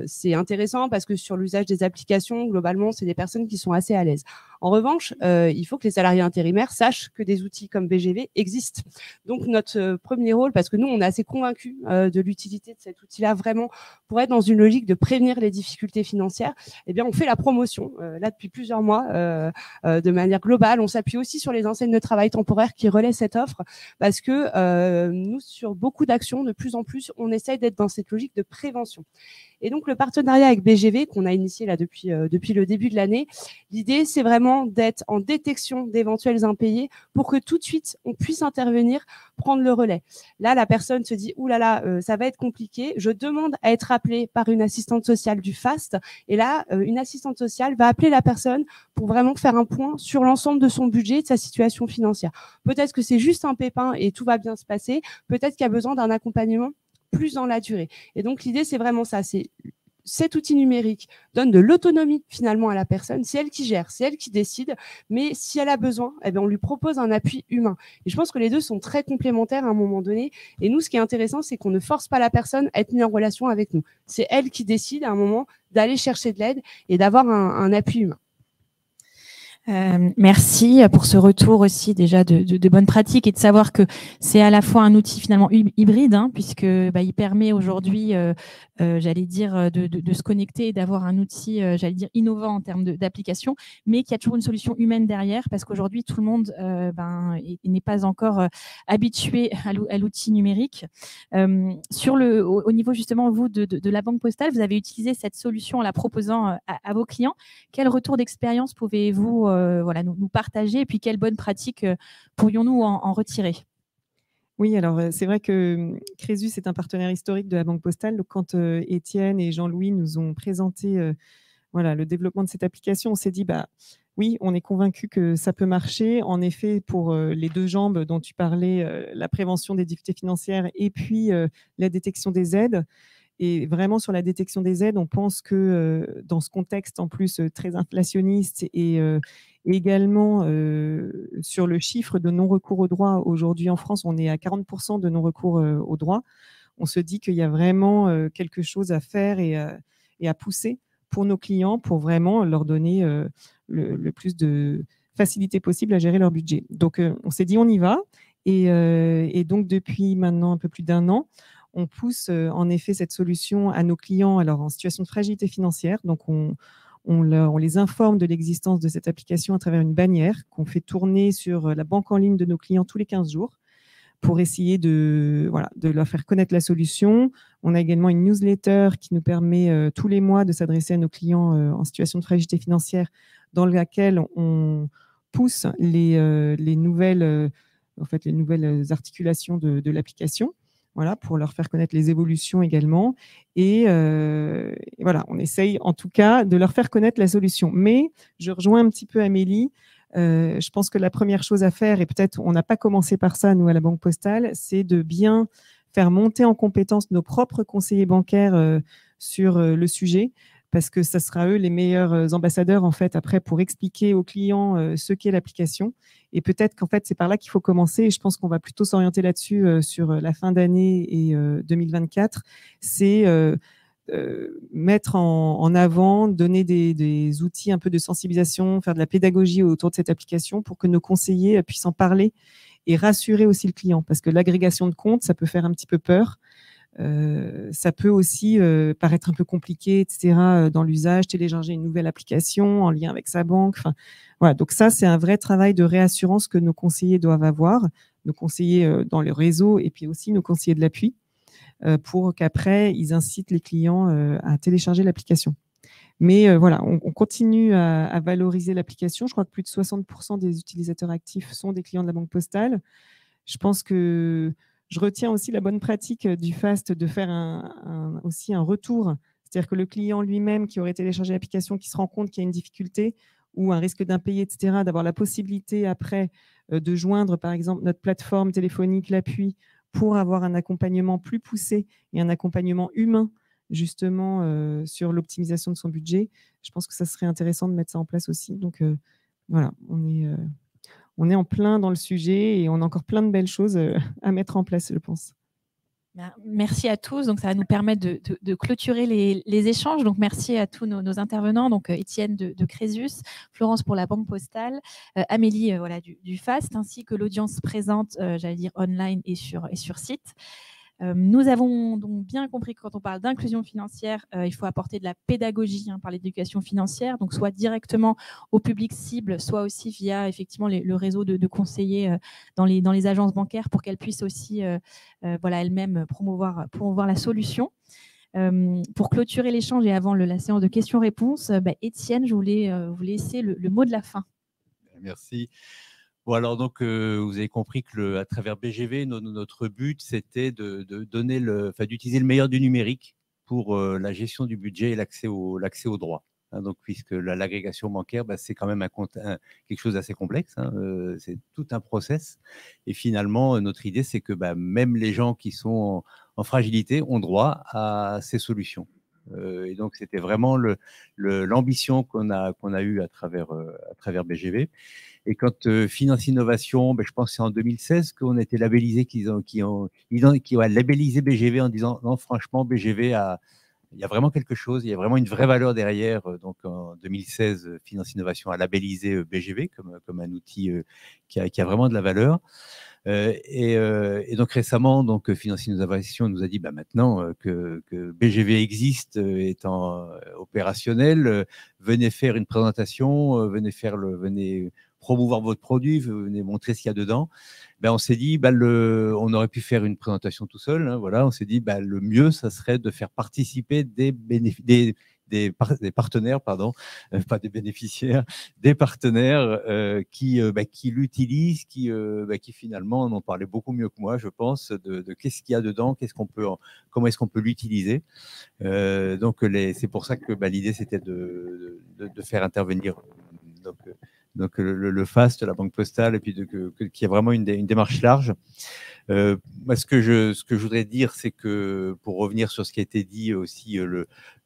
c'est intéressant parce que sur l'usage des applications, globalement, c'est des personnes qui sont assez à l'aise. En revanche, il faut que les salariés intérimaires sachent que des outils comme BGV existent. Donc, notre premier rôle, parce que nous, on est assez convaincus de l'utilité de cet outil-là, vraiment, pour être dans une logique de prévenir les difficultés financières, eh bien, on fait la promotion, là, depuis plusieurs mois, de manière globale. On s'appuie aussi sur les enseignes de travail temporaire qui relaient cette offre, parce que nous, sur beaucoup d'actions, de plus en plus, on essaye d'être dans cette logique de prévention. Et donc, le partenariat avec BGV, qu'on a initié là depuis le début de l'année, l'idée, c'est vraiment d'être en détection d'éventuels impayés pour que tout de suite, on puisse intervenir, prendre le relais. Là, la personne se dit « Ouh là là, ça va être compliqué, je demande à être appelée par une assistante sociale du FAST. » Et là, une assistante sociale va appeler la personne pour vraiment faire un point sur l'ensemble de son budget, de sa situation financière. Peut-être que c'est juste un pépin et tout va bien se passer. Peut-être qu'il y a besoin d'un accompagnement plus dans la durée. Et donc, l'idée, c'est vraiment ça. C'est cet outil numérique donne de l'autonomie finalement à la personne. C'est elle qui gère, c'est elle qui décide. Mais si elle a besoin, eh bien, on lui propose un appui humain. Et je pense que les deux sont très complémentaires à un moment donné. Et nous, ce qui est intéressant, c'est qu'on ne force pas la personne à être mise en relation avec nous. C'est elle qui décide à un moment d'aller chercher de l'aide et d'avoir un appui humain. Merci pour ce retour aussi déjà de bonnes pratiques et de savoir que c'est à la fois un outil finalement hybride, puisque il permet aujourd'hui, j'allais dire, de se connecter et d'avoir un outil, j'allais dire, innovant en termes d'application, mais qu'il y a toujours une solution humaine derrière, parce qu'aujourd'hui tout le monde n'est pas encore habitué à l'outil numérique. Au niveau justement vous de la Banque Postale, vous avez utilisé cette solution en la proposant à vos clients. Quel retour d'expérience pouvez-vous nous partager, et puis quelles bonnes pratiques pourrions-nous en retirer? Oui, alors c'est vrai que Crésus est un partenaire historique de la Banque Postale. Donc, quand Étienne et Jean-Louis nous ont présenté le développement de cette application, on s'est dit oui, on est convaincu que ça peut marcher. En effet, pour les deux jambes dont tu parlais, la prévention des difficultés financières et puis la détection des aides. Et vraiment, sur la détection des aides, on pense que dans ce contexte en plus très inflationniste et également sur le chiffre de non-recours au droit, aujourd'hui en France, on est à 40% de non-recours au droit. On se dit qu'il y a vraiment quelque chose à faire et à pousser pour nos clients pour vraiment leur donner le plus de facilité possible à gérer leur budget. Donc, on s'est dit, on y va. Et donc, depuis maintenant un peu plus d'1 an, on pousse en effet cette solution à nos clients alors en situation de fragilité financière. Donc, on les informe de l'existence de cette application à travers une bannière qu'on fait tourner sur la banque en ligne de nos clients tous les 15 jours pour essayer de leur faire connaître la solution. On a également une newsletter qui nous permet tous les mois de s'adresser à nos clients en situation de fragilité financière, dans laquelle on pousse les nouvelles articulations de l'application. Voilà, pour leur faire connaître les évolutions également. Et on essaye en tout cas de leur faire connaître la solution. Mais je rejoins un petit peu Amélie. Je pense que la première chose à faire, et peut-être on n'a pas commencé par ça, nous, à la Banque Postale, c'est de bien faire monter en compétence nos propres conseillers bancaires sur le sujet, parce que ça sera eux les meilleurs ambassadeurs en fait après pour expliquer aux clients ce qu'est l'application. Et peut-être qu'en fait c'est par là qu'il faut commencer. Et je pense qu'on va plutôt s'orienter là-dessus sur la fin d'année et 2024. C'est mettre en avant, donner des outils un peu de sensibilisation, faire de la pédagogie autour de cette application pour que nos conseillers puissent en parler et rassurer aussi le client, parce que l'agrégation de comptes, ça peut faire un petit peu peur. Ça peut aussi paraître un peu compliqué, etc. Dans l'usage, télécharger une nouvelle application en lien avec sa banque. Enfin, voilà. Donc ça, c'est un vrai travail de réassurance que nos conseillers doivent avoir, nos conseillers dans le réseau et puis aussi nos conseillers de l'appui, pour qu'après, ils incitent les clients à télécharger l'application. Mais on continue à valoriser l'application. Je crois que plus de 60% des utilisateurs actifs sont des clients de la Banque Postale. Je pense que je retiens aussi la bonne pratique du FAST de faire aussi un retour. C'est-à-dire que le client lui-même qui aurait téléchargé l'application, qui se rend compte qu'il y a une difficulté, ou un risque d'impayé, etc., d'avoir la possibilité après de joindre, par exemple, notre plateforme téléphonique, l'appui, pour avoir un accompagnement plus poussé et un accompagnement humain, justement, sur l'optimisation de son budget. Je pense que ça serait intéressant de mettre ça en place aussi. Donc, voilà, on est en plein dans le sujet et on a encore plein de belles choses à mettre en place, je pense. Merci à tous. Donc, ça va nous permettre de clôturer les échanges. Donc, merci à tous nos intervenants. Donc, Étienne de Crésus, Florence pour la Banque Postale, Amélie du FAST, ainsi que l'audience présente, j'allais dire online et sur site. Nous avons donc bien compris que quand on parle d'inclusion financière, il faut apporter de la pédagogie par l'éducation financière, donc soit directement au public cible, soit aussi via effectivement le réseau de conseillers dans les agences bancaires pour qu'elles puissent aussi elles-mêmes promouvoir la solution. Pour clôturer l'échange et avant la séance de questions-réponses, Étienne, je voulais vous laisser le mot de la fin. Merci. Bon, alors donc, vous avez compris que à travers BGV, notre but, c'était d'utiliser le meilleur du numérique pour la gestion du budget et l'accès au droit. Donc, puisque l'agrégation bancaire, c'est quand même quelque chose d'assez complexe. C'est tout un process. Et finalement, notre idée, c'est que même les gens qui sont en fragilité ont droit à ces solutions. Et donc, c'était vraiment l'ambition qu'on a eue à travers BGV. Et quand Finance Innovation, je pense que c'est en 2016 qu'on a été labellisé, qui ont labellisé BGV en disant non, franchement, BGV il y a vraiment quelque chose, il y a vraiment une vraie valeur derrière. Donc en 2016, Finance Innovation a labellisé BGV comme un outil qui a vraiment de la valeur. Et donc récemment, donc Finance Innovation nous a dit maintenant que BGV existe, étant opérationnel, venez faire une présentation, venez promouvoir votre produit, venez montrer ce qu'il y a dedans. On s'est dit, on aurait pu faire une présentation tout seul. Voilà, on s'est dit, le mieux, ça serait de faire participer des partenaires, pardon, pas des bénéficiaires, des partenaires qui l'utilisent, qui finalement en ont parlé beaucoup mieux que moi, je pense, de qu'est-ce qu'il y a dedans, comment est-ce qu'on peut l'utiliser. Donc c'est pour ça que l'idée c'était de faire intervenir donc le FAST, la Banque Postale, et puis qu'il y ait vraiment une démarche large. Moi, ce que je voudrais dire, c'est que pour revenir sur ce qui a été dit aussi,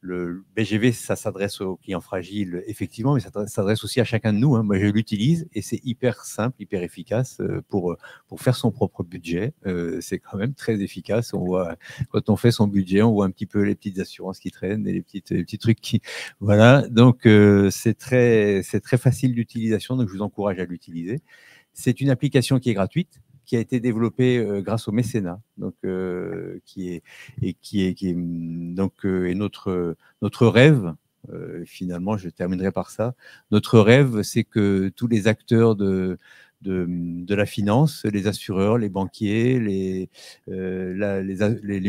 le BGV, ça s'adresse aux clients fragiles, effectivement, mais ça s'adresse aussi à chacun de nous. Moi, je l'utilise et c'est hyper simple, hyper efficace pour faire son propre budget. C'est quand même très efficace. On voit, quand on fait son budget, on voit un petit peu les petites assurances qui traînent et les petits trucs qui... Voilà, donc c'est très facile d'utilisation, donc je vous encourage à l'utiliser. C'est une application qui est gratuite, qui a été développée grâce au mécénat, donc qui est notre rêve. Finalement, je terminerai par ça. Notre rêve, c'est que tous les acteurs de la finance, les assureurs, les banquiers, les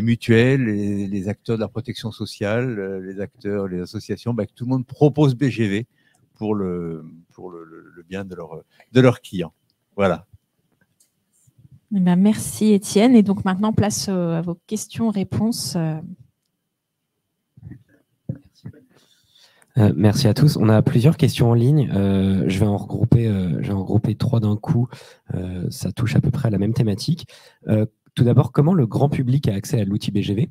mutuelles, les acteurs de la protection sociale, les associations, que tout le monde propose BGV pour le bien de leurs clients. Voilà. Merci Étienne. Et donc maintenant, place à vos questions-réponses. Merci à tous. On a plusieurs questions en ligne. Je vais en regrouper 3 d'un coup. Ça touche à peu près à la même thématique. Tout d'abord, comment le grand public a accès à l'outil BGV?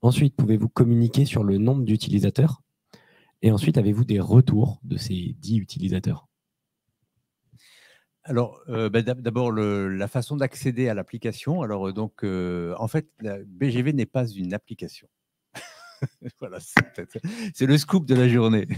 Ensuite, pouvez-vous communiquer sur le nombre d'utilisateurs? Et ensuite, avez-vous des retours de ces 10 utilisateurs? Alors, d'abord, la façon d'accéder à l'application. Alors, donc, en fait, la BGV n'est pas une application. Voilà, c'est le scoop de la journée.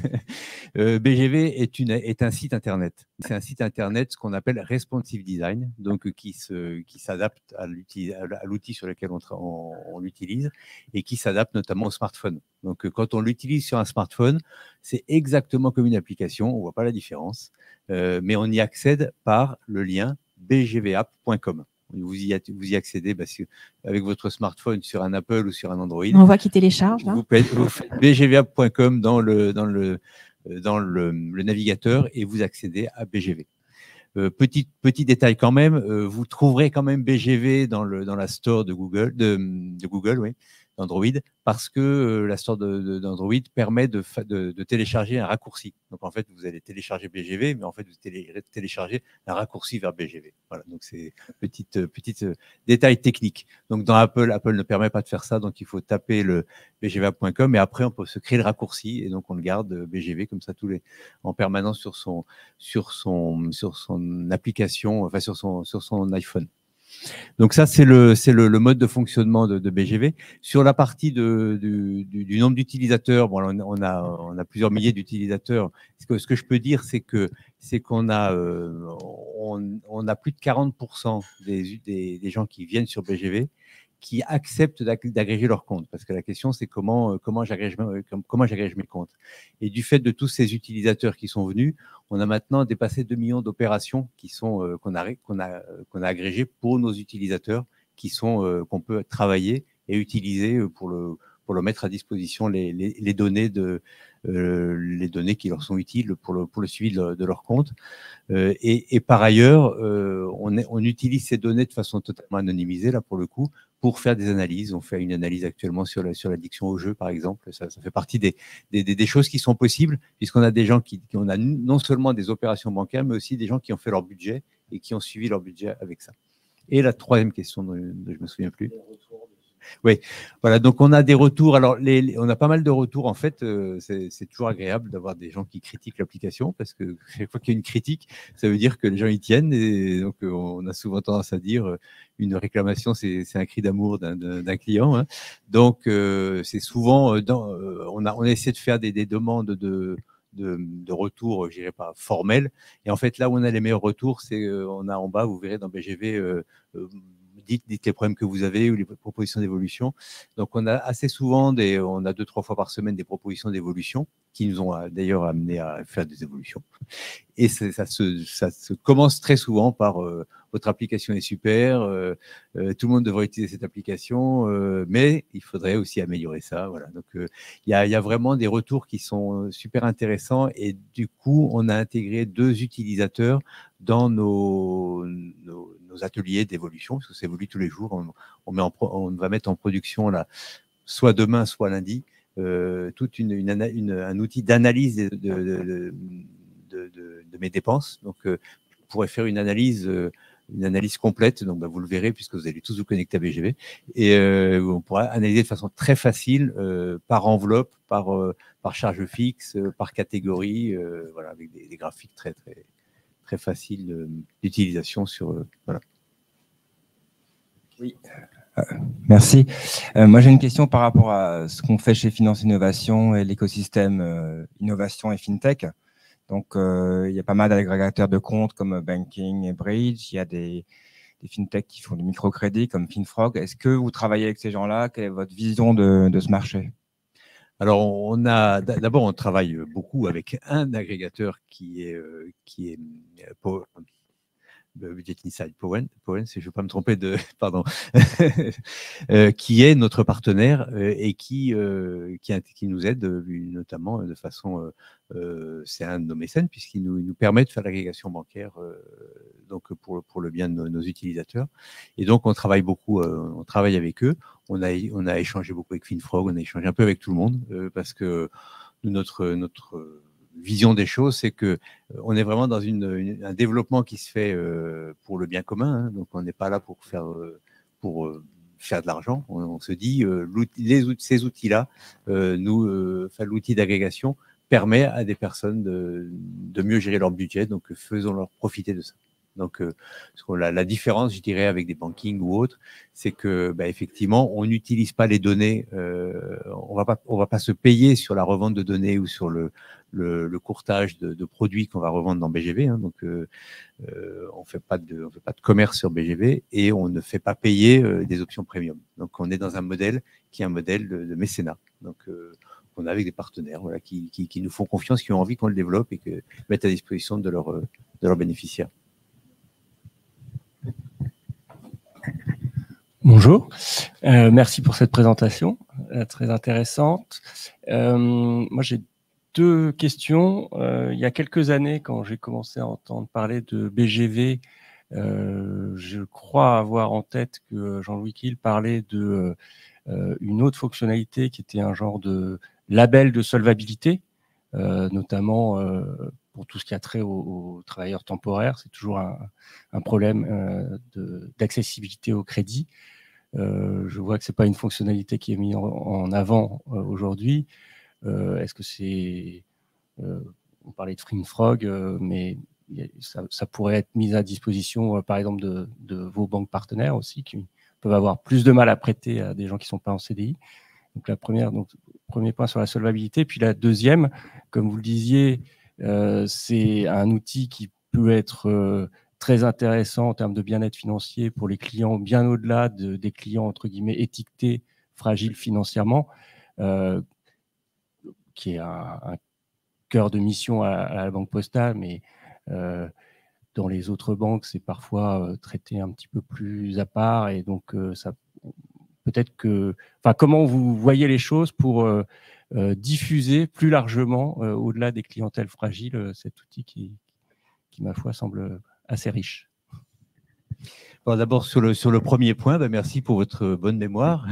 BGV est un site internet. C'est un site internet, ce qu'on appelle responsive design, donc qui s'adapte à l'outil sur lequel on l'utilise et qui s'adapte notamment au smartphone. Donc, quand on l'utilise sur un smartphone, c'est exactement comme une application, on ne voit pas la différence, mais on y accède par le lien bgvapp.com. Vous y accédez avec votre smartphone sur un Apple ou sur un Android. On voit qu'il télécharge. Vous faites bgvapp.com dans le navigateur et vous accédez à BGV. Petit détail quand même, vous trouverez quand même BGV dans la store de Google, oui, d'Android, parce que la store d'Android permet de télécharger un raccourci. Donc en fait, vous allez télécharger BGV, mais en fait, vous téléchargez un raccourci vers BGV. Voilà, donc c'est petit détail technique. Donc dans Apple ne permet pas de faire ça, donc il faut taper le bgva.com et après on peut se créer le raccourci et donc on le garde BGV comme ça en permanence sur son application, enfin sur son iPhone. Donc ça, c'est le mode de fonctionnement de BGV. Sur la partie du nombre d'utilisateurs, bon, on a plusieurs milliers d'utilisateurs. Ce que je peux dire, c'est qu'on a plus de 40% des gens qui viennent sur BGV qui acceptent d'agréger leur compte. Parce que la question, c'est comment j'agrège mes comptes. Et du fait de tous ces utilisateurs qui sont venus, on a maintenant dépassé 2 millions d'opérations qu'on a agrégées pour nos utilisateurs, qu'on peut travailler et utiliser pour le mettre à disposition les données qui leur sont utiles pour le suivi de leur compte. Et par ailleurs, on utilise ces données de façon totalement anonymisée, là pour le coup, pour faire des analyses. On fait une analyse actuellement sur l'addiction au jeu, par exemple. Ça fait partie des choses qui sont possibles, puisqu'on a des gens on a non seulement des opérations bancaires, mais aussi des gens qui ont fait leur budget et qui ont suivi leur budget avec ça. Et la troisième question dont je ne me souviens plus. Oui, voilà, donc on a des retours. Alors, on a pas mal de retours. En fait, c'est toujours agréable d'avoir des gens qui critiquent l'application parce que chaque fois qu'il y a une critique, ça veut dire que les gens y tiennent. Et donc, on a souvent tendance à dire une réclamation, c'est un cri d'amour d'un client. Hein. Donc, c'est souvent, on a essayé de faire des demandes de retours, je dirais pas formels. Et en fait, là où on a les meilleurs retours, c'est on a en bas, vous verrez dans BGV. Dites les problèmes que vous avez ou les propositions d'évolution. Donc, on a assez souvent, on a 2-3 fois par semaine des propositions d'évolution qui nous ont d'ailleurs amené à faire des évolutions. Et ça se commence très souvent par votre application est super, tout le monde devrait utiliser cette application, mais il faudrait aussi améliorer ça. Voilà. Donc, il y a vraiment des retours qui sont super intéressants et du coup, on a intégré 2 utilisateurs dans nos ateliers d'évolution, parce que ça évolue tous les jours. On va mettre en production là, soit demain, soit lundi, tout un outil d'analyse de mes dépenses. Donc, je pourrais faire une analyse complète. Donc, vous le verrez puisque vous allez tous vous connecter à BGV. Et on pourra analyser de façon très facile par enveloppe, par charge fixe, par catégorie, voilà, avec des graphiques très, très, très faciles d'utilisation voilà. Oui. Merci. Moi, j'ai une question par rapport à ce qu'on fait chez Finance Innovation et l'écosystème innovation et FinTech. Donc, il y a pas mal d'agrégateurs de comptes comme Banking et Bridge. Il y a des FinTech qui font du microcrédit comme FinFrog. Est-ce que vous travaillez avec ces gens-là? Quelle est votre vision de ce marché? Alors, d'abord, on travaille beaucoup avec un agrégateur qui est Budget Insight Powen, si je ne veux pas me tromper pardon, qui est notre partenaire et qui nous aide notamment de façon, c'est un de nos mécènes puisqu'il nous permet de faire l'agrégation bancaire donc pour le bien de nos utilisateurs. Et donc on travaille beaucoup, on travaille avec eux. On a échangé beaucoup avec FinFrog, on a échangé un peu avec tout le monde parce que notre vision des choses, c'est que on est vraiment dans un développement qui se fait pour le bien commun. Hein, donc, on n'est pas là pour faire de l'argent. On se dit ces outils-là, l'outil d'agrégation permet à des personnes de mieux gérer leur budget. Donc, faisons-leur profiter de ça. Donc, la différence, je dirais, avec des bankings ou autres, c'est que, effectivement, on n'utilise pas les données. On va pas se payer sur la revente de données ou sur le courtage de produits qu'on va revendre dans BGV. Hein, donc, on fait pas de commerce sur BGV et on ne fait pas payer des options premium. Donc, on est dans un modèle qui est un modèle de mécénat. Donc, on a avec des partenaires, voilà, qui nous font confiance, qui ont envie qu'on le développe et que mettent à disposition de leurs bénéficiaires. Bonjour, merci pour cette présentation très intéressante. Moi, j'ai 2 questions. Il y a quelques années, quand j'ai commencé à entendre parler de BGV, je crois avoir en tête que Jean-Louis Kiel parlait une autre fonctionnalité qui était un genre de label de solvabilité, notamment pour tout ce qui a trait aux travailleurs temporaires. C'est toujours un problème d'accessibilité au crédit. Je vois que ce n'est pas une fonctionnalité qui est mise en avant aujourd'hui. Est-ce que c'est... on parlait de Free Frog, mais ça pourrait être mis à disposition, par exemple, de vos banques partenaires aussi, qui peuvent avoir plus de mal à prêter à des gens qui ne sont pas en CDI. Donc, premier point sur la solvabilité. Puis la deuxième, comme vous le disiez, c'est un outil qui peut être très intéressant en termes de bien-être financier pour les clients, bien au-delà des clients, entre guillemets, étiquetés, fragiles financièrement, qui est un cœur de mission à la Banque Postale, mais dans les autres banques, c'est parfois traité un petit peu plus à part. Et donc, ça peut-être que... Enfin, comment vous voyez les choses pour diffuser plus largement, au-delà des clientèles fragiles, cet outil qui, ma foi, semble assez riche? Bon, d'abord, sur le premier point, merci pour votre bonne mémoire.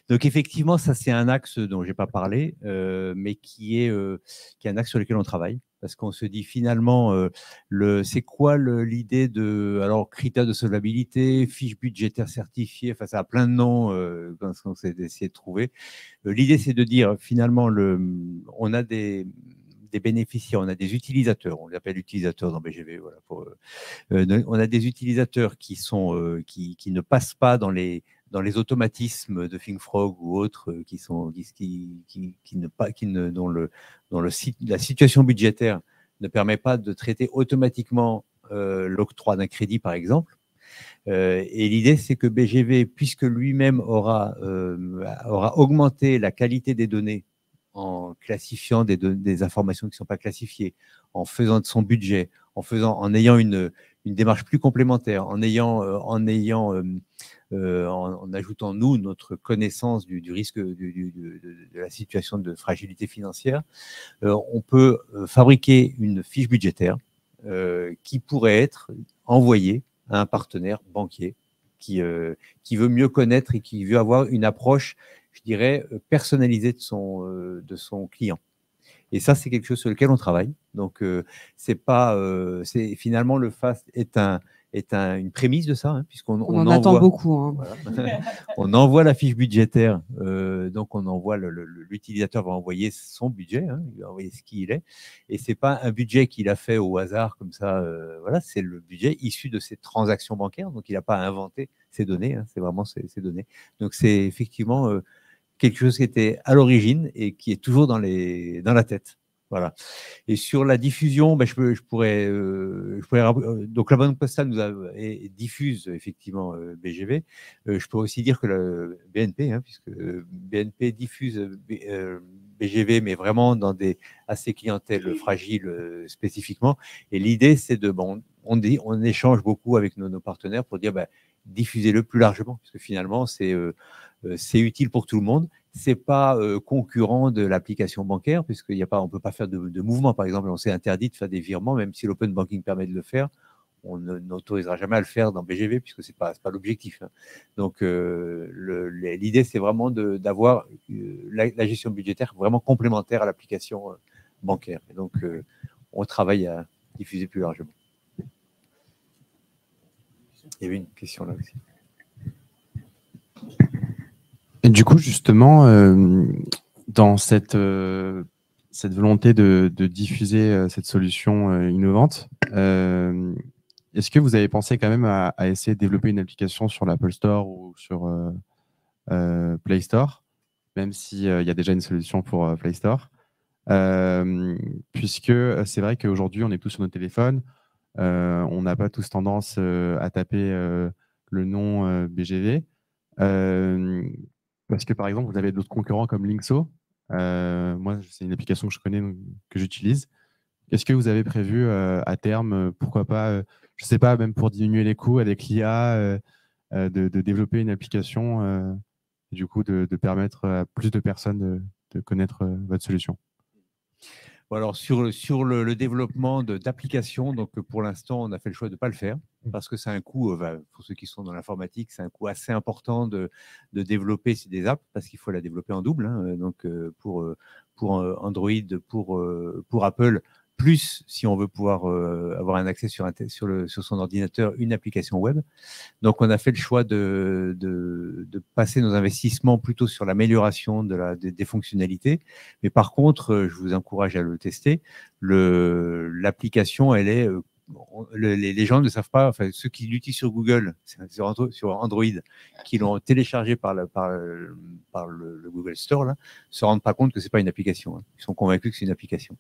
Donc, effectivement, ça, c'est un axe dont je n'ai pas parlé, mais qui est un axe sur lequel on travaille. Parce qu'on se dit finalement, c'est quoi l'idée de critères de solvabilité, fiche budgétaire certifiée, enfin, ça a plein de noms quand on essaie d'essayer de trouver. L'idée, c'est de dire finalement, on a des bénéficiaires, on a des utilisateurs, on les appelle utilisateurs dans BGV, voilà, on a des utilisateurs qui ne passent pas dans les automatismes de ThinkFrog ou autres, dont la situation budgétaire ne permet pas de traiter automatiquement l'octroi d'un crédit, par exemple. Et l'idée, c'est que BGV, puisque lui-même aura augmenté la qualité des données en classifiant des informations qui ne sont pas classifiées, en faisant de son budget, en ayant une démarche plus complémentaire, en ajoutant, nous, notre connaissance du risque de la situation de fragilité financière, on peut fabriquer une fiche budgétaire qui pourrait être envoyée à un partenaire banquier qui veut mieux connaître et qui veut avoir une approche, je dirais, personnalisée de son client. Et ça, c'est quelque chose sur lequel on travaille. Donc, finalement, le FAST est une prémisse de ça, puisqu'on en attend beaucoup. Voilà. On envoie la fiche budgétaire, donc on envoie l'utilisateur va envoyer son budget, il va envoyer ce qu'il est, et c'est pas un budget qu'il a fait au hasard comme ça. Voilà, c'est le budget issu de ses transactions bancaires, donc il n'a pas inventé ces données, c'est vraiment ces données. Donc c'est effectivement quelque chose qui était à l'origine et qui est toujours dans la tête. Voilà. Et sur la diffusion, je pourrais donc la Banque Postale diffuse effectivement BGV. Je peux aussi dire que le BNP, puisque BNP diffuse BGV, mais vraiment à ses clientèles fragiles spécifiquement. Et l'idée, c'est on échange beaucoup avec nos partenaires pour dire diffusez-le plus largement, parce que finalement, c'est utile pour tout le monde. C'est pas concurrent de l'application bancaire, puisqu'on ne peut pas faire de mouvement, par exemple. On s'est interdit de faire des virements, même si l'open banking permet de le faire. On n'autorisera jamais à le faire dans BGV, puisque c'est pas l'objectif. Donc, l'idée, c'est vraiment d'avoir la gestion budgétaire vraiment complémentaire à l'application bancaire. Et donc, on travaille à diffuser plus largement. Il y avait une question là aussi. Et du coup, justement, dans cette volonté de diffuser cette solution innovante, est-ce que vous avez pensé quand même à essayer de développer une application sur l'Apple Store ou sur Play Store, même s'il y a déjà une solution pour Play Store, puisque c'est vrai qu'aujourd'hui, on est tous sur nos téléphones, on n'a pas tous tendance à taper le nom BGV. Parce que, par exemple, vous avez d'autres concurrents comme Linkso. Moi, c'est une application que je connais, que j'utilise. Est-ce que vous avez prévu à terme, pourquoi pas, je ne sais pas, même pour diminuer les coûts avec l'IA, de développer une application, du coup, de permettre à plus de personnes de connaître votre solution? Bon, alors, sur le développement d'applications, donc pour l'instant, on a fait le choix de ne pas le faire. parce que c'est un coût, pour ceux qui sont dans l'informatique, c'est un coût assez important de développer des apps, parce qu'il faut la développer en double, hein, donc pour Android, pour Apple, plus si on veut pouvoir avoir un accès sur son ordinateur, une application web. Donc, on a fait le choix de passer nos investissements plutôt sur l'amélioration des fonctionnalités. Mais par contre, je vous encourage à le tester. L'application, elle est... les gens ne savent pas, enfin, ceux qui l'utilisent sur Google, sur Android, qui l'ont téléchargé par le Google Store, là, se rendent pas compte que c'est pas une application. Hein. Ils sont convaincus que c'est une application.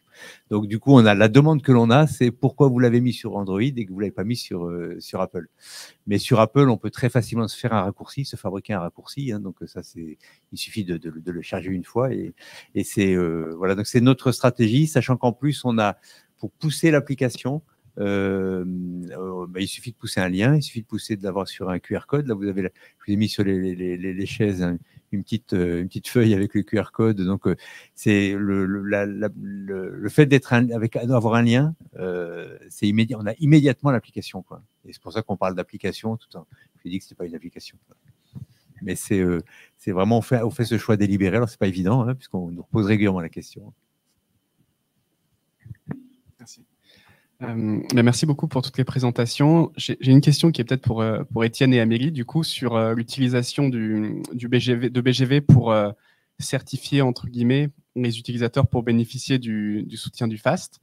Donc, du coup, la demande que l'on a, c'est pourquoi vous l'avez mis sur Android et que vous l'avez pas mis sur Apple. Mais sur Apple, on peut très facilement se fabriquer un raccourci. Hein, donc, ça, il suffit de le charger une fois et c'est voilà. Donc, c'est notre stratégie, sachant qu'en plus, on a, pour pousser l'application, il suffit de pousser un lien, il suffit de l'avoir sur un QR code. Là, je vous ai mis sur les chaises une petite feuille avec le QR code. Donc, c'est le fait d'avoir un lien, c'est immédiat. On a immédiatement l'application, quoi. Et c'est pour ça qu'on parle d'application. Je dis que c'est pas une application, quoi. Mais c'est vraiment on fait ce choix délibéré. Alors, c'est pas évident, hein, puisqu'on nous repose régulièrement la question. Merci. Merci beaucoup pour toutes les présentations. J'ai une question qui est peut-être pour Étienne et Amélie, du coup, sur l'utilisation de BGV pour certifier, entre guillemets, les utilisateurs pour bénéficier du soutien du FAST.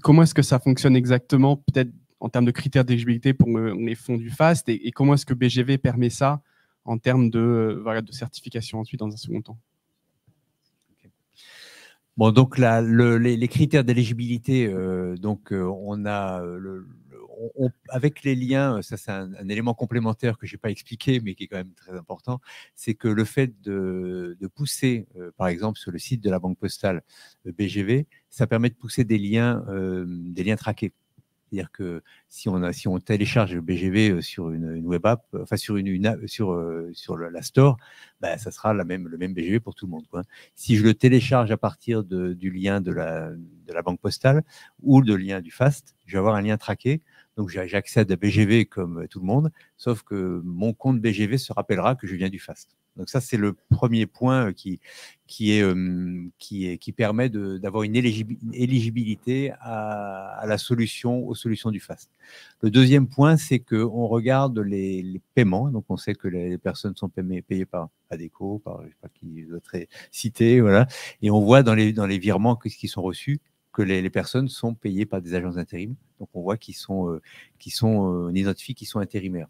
Comment est-ce que ça fonctionne exactement, peut-être en termes de critères d'éligibilité pour les fonds du FAST, et comment est-ce que BGV permet ça en termes de certification ensuite dans un second temps? Bon, donc les critères d'éligibilité, on a avec les liens, ça c'est un élément complémentaire que je n'ai pas expliqué, mais qui est quand même très important, c'est que le fait de pousser, par exemple, sur le site de la Banque Postale BGV, ça permet de pousser des liens traqués. C'est-à-dire que si on télécharge le BGV sur une web app, enfin sur la store, ça sera le même BGV pour tout le monde, quoi. Si je le télécharge à partir du lien de la Banque Postale ou le lien du FAST, je vais avoir un lien traqué. Donc j'accède à BGV comme tout le monde, sauf que mon compte BGV se rappellera que je viens du FAST. Donc ça, c'est le premier point qui permet d'avoir une éligibilité aux solutions du FAST. Le deuxième point, c'est qu'on regarde les paiements. Donc on sait que les personnes sont payées par ADECO, je ne sais pas qui doit être cité, voilà. Et on voit dans les virements qui sont reçus que les personnes sont payées par des agences d'intérim. Donc on voit on identifie qu'ils sont intérimaires.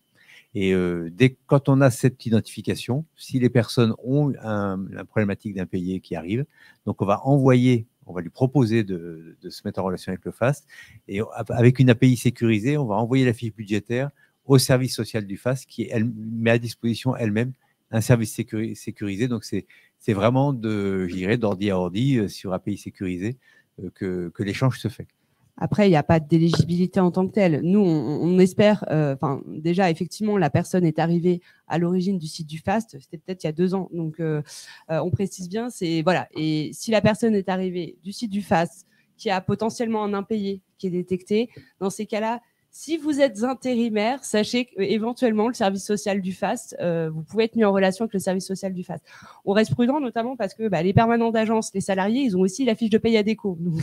Et quand on a cette identification, si les personnes ont la problématique d'impayé qui arrive, donc on va lui proposer de se mettre en relation avec le FAST, et avec une API sécurisée, on va envoyer la fiche budgétaire au service social du FAST qui met à disposition elle-même un service sécurisé. Donc c'est vraiment d'ordi à ordi sur API sécurisée que l'échange se fait. Après, il n'y a pas d'éligibilité en tant que telle. Nous, on espère, déjà, effectivement, la personne est arrivée à l'origine du site du FAST, c'était peut-être il y a 2 ans. Donc, on précise bien, voilà. Et si la personne est arrivée du site du FAST, qui a potentiellement un impayé qui est détecté, dans ces cas-là, si vous êtes intérimaire, sachez qu'éventuellement, le service social du FAST, vous pouvez être mis en relation avec le service social du FAST. On reste prudent, notamment parce que les permanents d'agence, les salariés, ils ont aussi la fiche de paye ADECO. Donc,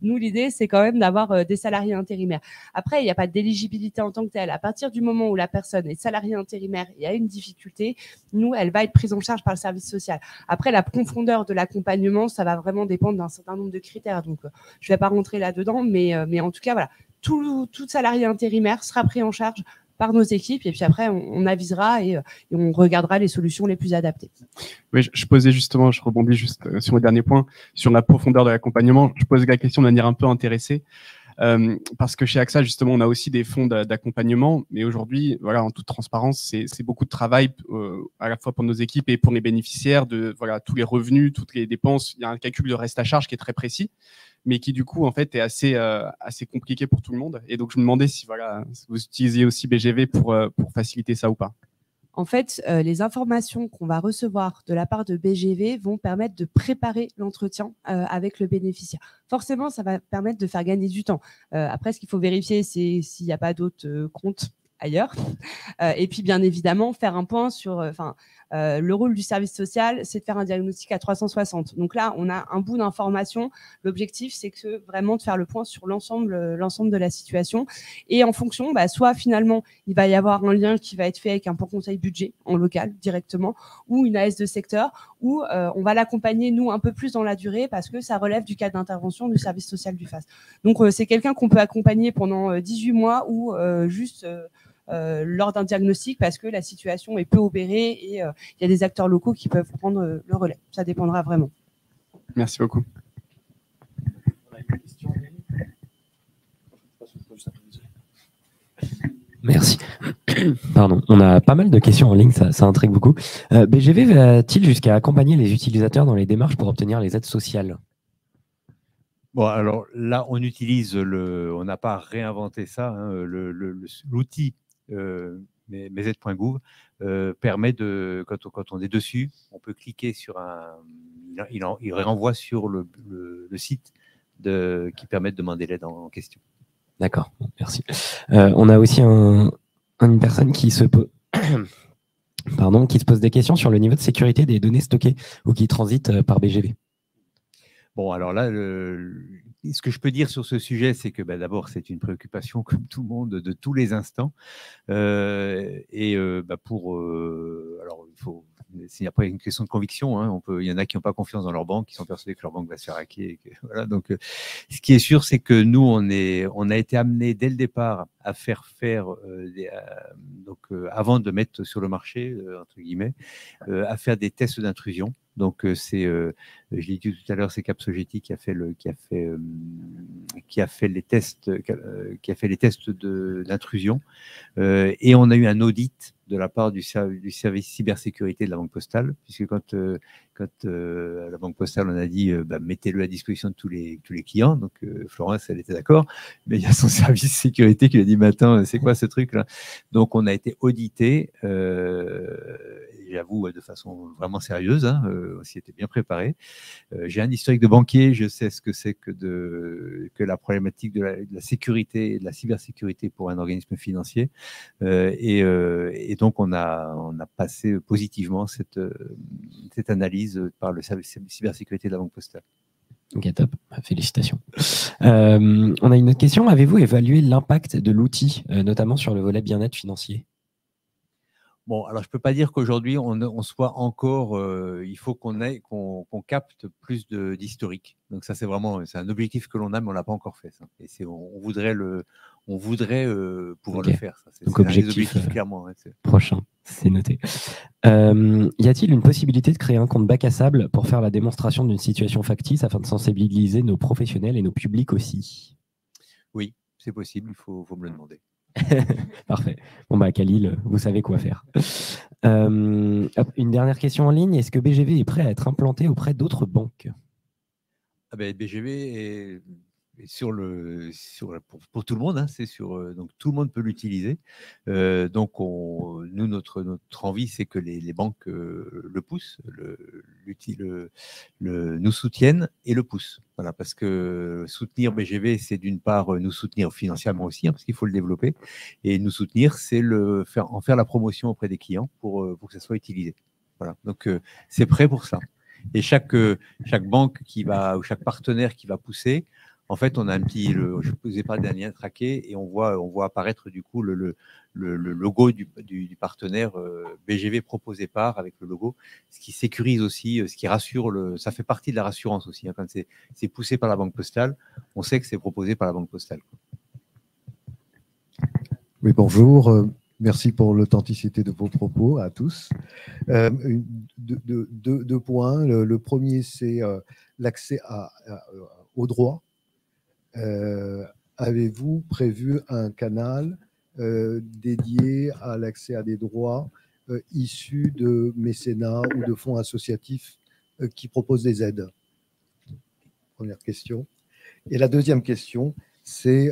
nous, l'idée, c'est quand même d'avoir des salariés intérimaires. Après, il n'y a pas d'éligibilité en tant que telle. À partir du moment où la personne est salariée intérimaire et a une difficulté, nous, elle va être prise en charge par le service social. Après, la profondeur de l'accompagnement, ça va vraiment dépendre d'un certain nombre de critères. Donc, je ne vais pas rentrer là-dedans, mais en tout cas, voilà. Tout salarié intérimaire sera pris en charge par nos équipes, et puis après on avisera et on regardera les solutions les plus adaptées. Oui, je rebondis juste sur le dernier point, sur la profondeur de l'accompagnement. Je pose la question de manière un peu intéressée, parce que chez AXA, justement, on a aussi des fonds d'accompagnement, mais aujourd'hui, voilà, en toute transparence, c'est beaucoup de travail à la fois pour nos équipes et pour les bénéficiaires, tous les revenus, toutes les dépenses. Il y a un calcul de reste à charge qui est très précis, mais qui du coup en fait est assez compliqué pour tout le monde. Et donc je me demandais si vous utilisiez aussi BGV pour faciliter ça ou pas. En fait, les informations qu'on va recevoir de la part de BGV vont permettre de préparer l'entretien avec le bénéficiaire. Forcément, ça va permettre de faire gagner du temps. Après, ce qu'il faut vérifier, c'est s'il n'y a pas d'autres comptes ailleurs. Et puis, bien évidemment, faire un point sur... le rôle du service social, c'est de faire un diagnostic à 360. Donc là, on a un bout d'information. L'objectif, c'est que vraiment de faire le point sur l'ensemble de la situation. Et en fonction, soit finalement, il va y avoir un lien qui va être fait avec un point conseil budget en local directement, ou une AS de secteur, où on va l'accompagner, nous, un peu plus dans la durée, parce que ça relève du cadre d'intervention du service social du FAS. Donc, c'est quelqu'un qu'on peut accompagner pendant 18 mois ou juste... lors d'un diagnostic parce que la situation est peu obérée et il y a des acteurs locaux qui peuvent prendre le relais. Ça dépendra vraiment. Merci beaucoup. Merci. Pardon, on a pas mal de questions en ligne, ça intrigue beaucoup. BGV va-t-il jusqu'à accompagner les utilisateurs dans les démarches pour obtenir les aides sociales? Bon, alors là, on utilise on n'a pas réinventé ça, hein, l'outil mesaides.gouv permet de, quand on est dessus, on peut cliquer sur il renvoie sur le site qui permet de demander l'aide en question. D'accord, merci. On a aussi une personne qui se pose des questions sur le niveau de sécurité des données stockées ou qui transitent par BGV. Bon, alors là, ce que je peux dire sur ce sujet, c'est que d'abord, c'est une préoccupation comme tout le monde de tous les instants. Alors, c'est après une question de conviction. Hein, il y en a qui n'ont pas confiance dans leur banque, qui sont persuadés que leur banque va se faire hacker. Voilà, donc, ce qui est sûr, c'est que nous, on a été amenés dès le départ à faire avant de mettre sur le marché, entre guillemets, à faire des tests d'intrusion. Donc, je l'ai dit tout à l'heure, c'est Capsogeti qui a fait les tests d'intrusion. Et on a eu un audit de la part du service cybersécurité de la Banque Postale, puisque quand à la Banque Postale, on a dit mettez-le à disposition de tous les clients. Donc, Florence, elle était d'accord, mais il y a son service sécurité qui lui a dit mais attends, c'est quoi ce truc-là? Donc, on a été audité. J'avoue, de façon vraiment sérieuse, hein, on s'y était bien préparé. J'ai un historique de banquier, je sais ce que c'est que la problématique de la sécurité et de la cybersécurité pour un organisme financier. Et donc, on a passé positivement cette analyse par le service cybersécurité de la Banque Postale. Ok, top. Félicitations. On a une autre question. Avez-vous évalué l'impact de l'outil, notamment sur le volet bien-être financier? Bon, alors je ne peux pas dire qu'aujourd'hui, on soit encore... il faut qu'on capte plus d'historique. Donc ça, c'est un objectif que l'on a, mais on ne l'a pas encore fait. Ça. Et on voudrait pouvoir le faire. Ça. Donc objectif clairement. Hein, prochain, c'est noté. Y a-t-il une possibilité de créer un compte bac à sable pour faire la démonstration d'une situation factice afin de sensibiliser nos professionnels et nos publics aussi? Oui, c'est possible, il faut me le demander. Parfait. Bon, Khalil, vous savez quoi faire. Une dernière question en ligne. Est-ce que BGV est prêt à être implanté auprès d'autres banques? BGV est pour tout le monde. Hein, donc, tout le monde peut l'utiliser. Donc, nous, notre envie, c'est que les banques le poussent, nous soutiennent et le poussent. Voilà, parce que soutenir BGV, c'est d'une part nous soutenir financièrement aussi, hein, parce qu'il faut le développer. Et nous soutenir, c'est en faire la promotion auprès des clients pour que ça soit utilisé. Voilà. Donc, c'est prêt pour ça. Et chaque banque ou chaque partenaire qui va pousser, en fait, on a je vous ai parlé d'un lien traqué et on voit apparaître du coup le logo du partenaire BGV proposé par avec le logo, ce qui sécurise aussi, ce qui rassure, ça fait partie de la rassurance aussi. Hein, quand c'est poussé par la Banque Postale, on sait que c'est proposé par la Banque Postale. Oui, bonjour. Merci pour l'authenticité de vos propos à tous. Deux points. Le premier, c'est l'accès au droit. Avez-vous prévu un canal dédié à l'accès à des droits issus de mécénat ou de fonds associatifs qui proposent des aides? Première question. Et la deuxième question, c'est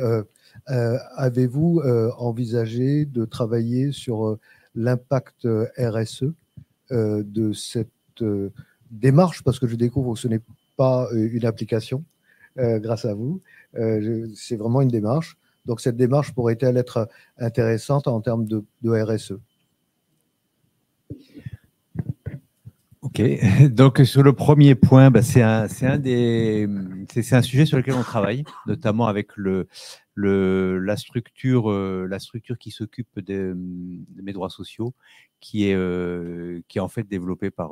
avez-vous envisagé de travailler sur l'impact RSE de cette démarche, parce que je découvre que ce n'est pas une application grâce à vous, c'est vraiment une démarche. Donc cette démarche pourrait-elle être intéressante en termes de RSE? Ok, donc sur le premier point, bah, c'est un sujet sur lequel on travaille, notamment avec la structure qui s'occupe de mes droits sociaux, qui est en fait développée par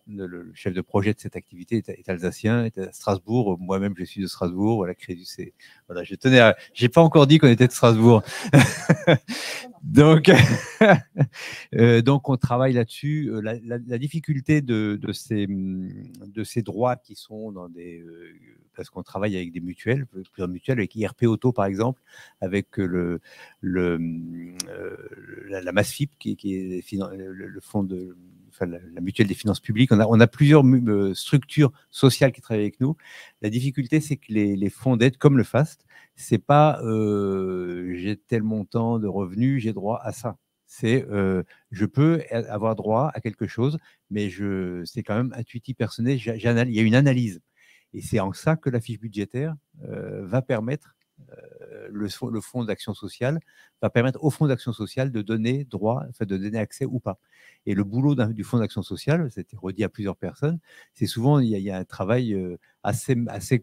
le chef de projet de cette activité est alsacien, est à Strasbourg. Moi-même, je suis de Strasbourg. Voilà, Crésus, voilà, j'ai pas encore dit qu'on était de Strasbourg. Donc, donc, on travaille là-dessus. La difficulté de ces droits qui sont dans parce qu'on travaille avec des mutuelles, plusieurs mutuelles, avec IRP Auto par exemple, avec la MASFIP qui est le fonds la mutuelle des finances publiques. On a plusieurs structures sociales qui travaillent avec nous. La difficulté, c'est que les fonds d'aide comme le FAST, c'est pas j'ai tel montant de revenus, j'ai droit à ça. C'est je peux avoir droit à quelque chose, mais c'est quand même intuitif personnel. Il y a une analyse. Et c'est en ça que la fiche budgétaire va permettre, le fonds d'action sociale va permettre au fonds d'action sociale de donner droit, enfin de donner accès ou pas. Et le boulot du fonds d'action sociale, c'était redit à plusieurs personnes, c'est souvent, il y a un travail assez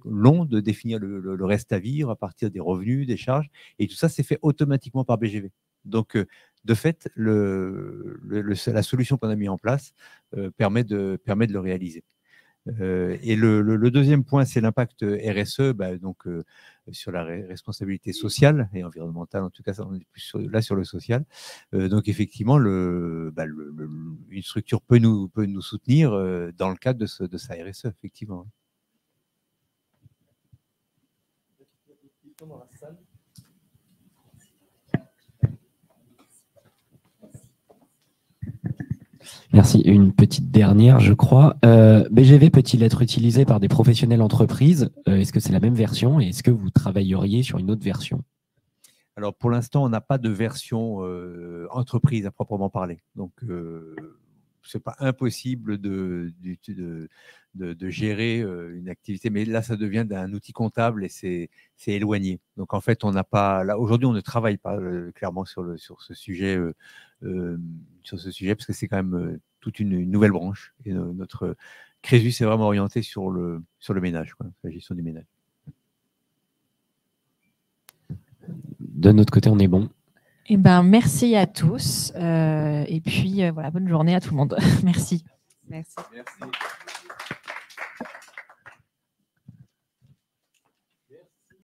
long de définir le reste à vivre à partir des revenus, des charges, et tout ça, c'est fait automatiquement par BGV. Donc, de fait, la solution qu'on a mis en place permet de le réaliser. Et le deuxième point, c'est l'impact RSE, donc sur la responsabilité sociale et environnementale. En tout cas, on est plus là sur le social. Donc effectivement, une structure peut nous soutenir dans le cadre de sa RSE, effectivement. Merci. Une petite dernière, je crois. BGV peut-il être utilisé par des professionnels entreprises? Est-ce que c'est la même version et est-ce que vous travailleriez sur une autre version? Alors, pour l'instant, on n'a pas de version entreprise à proprement parler. Donc, ce n'est pas impossible de gérer une activité, mais là, ça devient un outil comptable et c'est éloigné. Donc, en fait, on n'a pas. Là, aujourd'hui, on ne travaille pas clairement sur ce sujet. Parce que c'est quand même toute une nouvelle branche. Et notre Crésus est vraiment orienté sur le ménage, la gestion du ménage. De notre côté, on est bon. Eh ben, merci à tous. Et puis, voilà, bonne journée à tout le monde. Merci. Merci. Merci.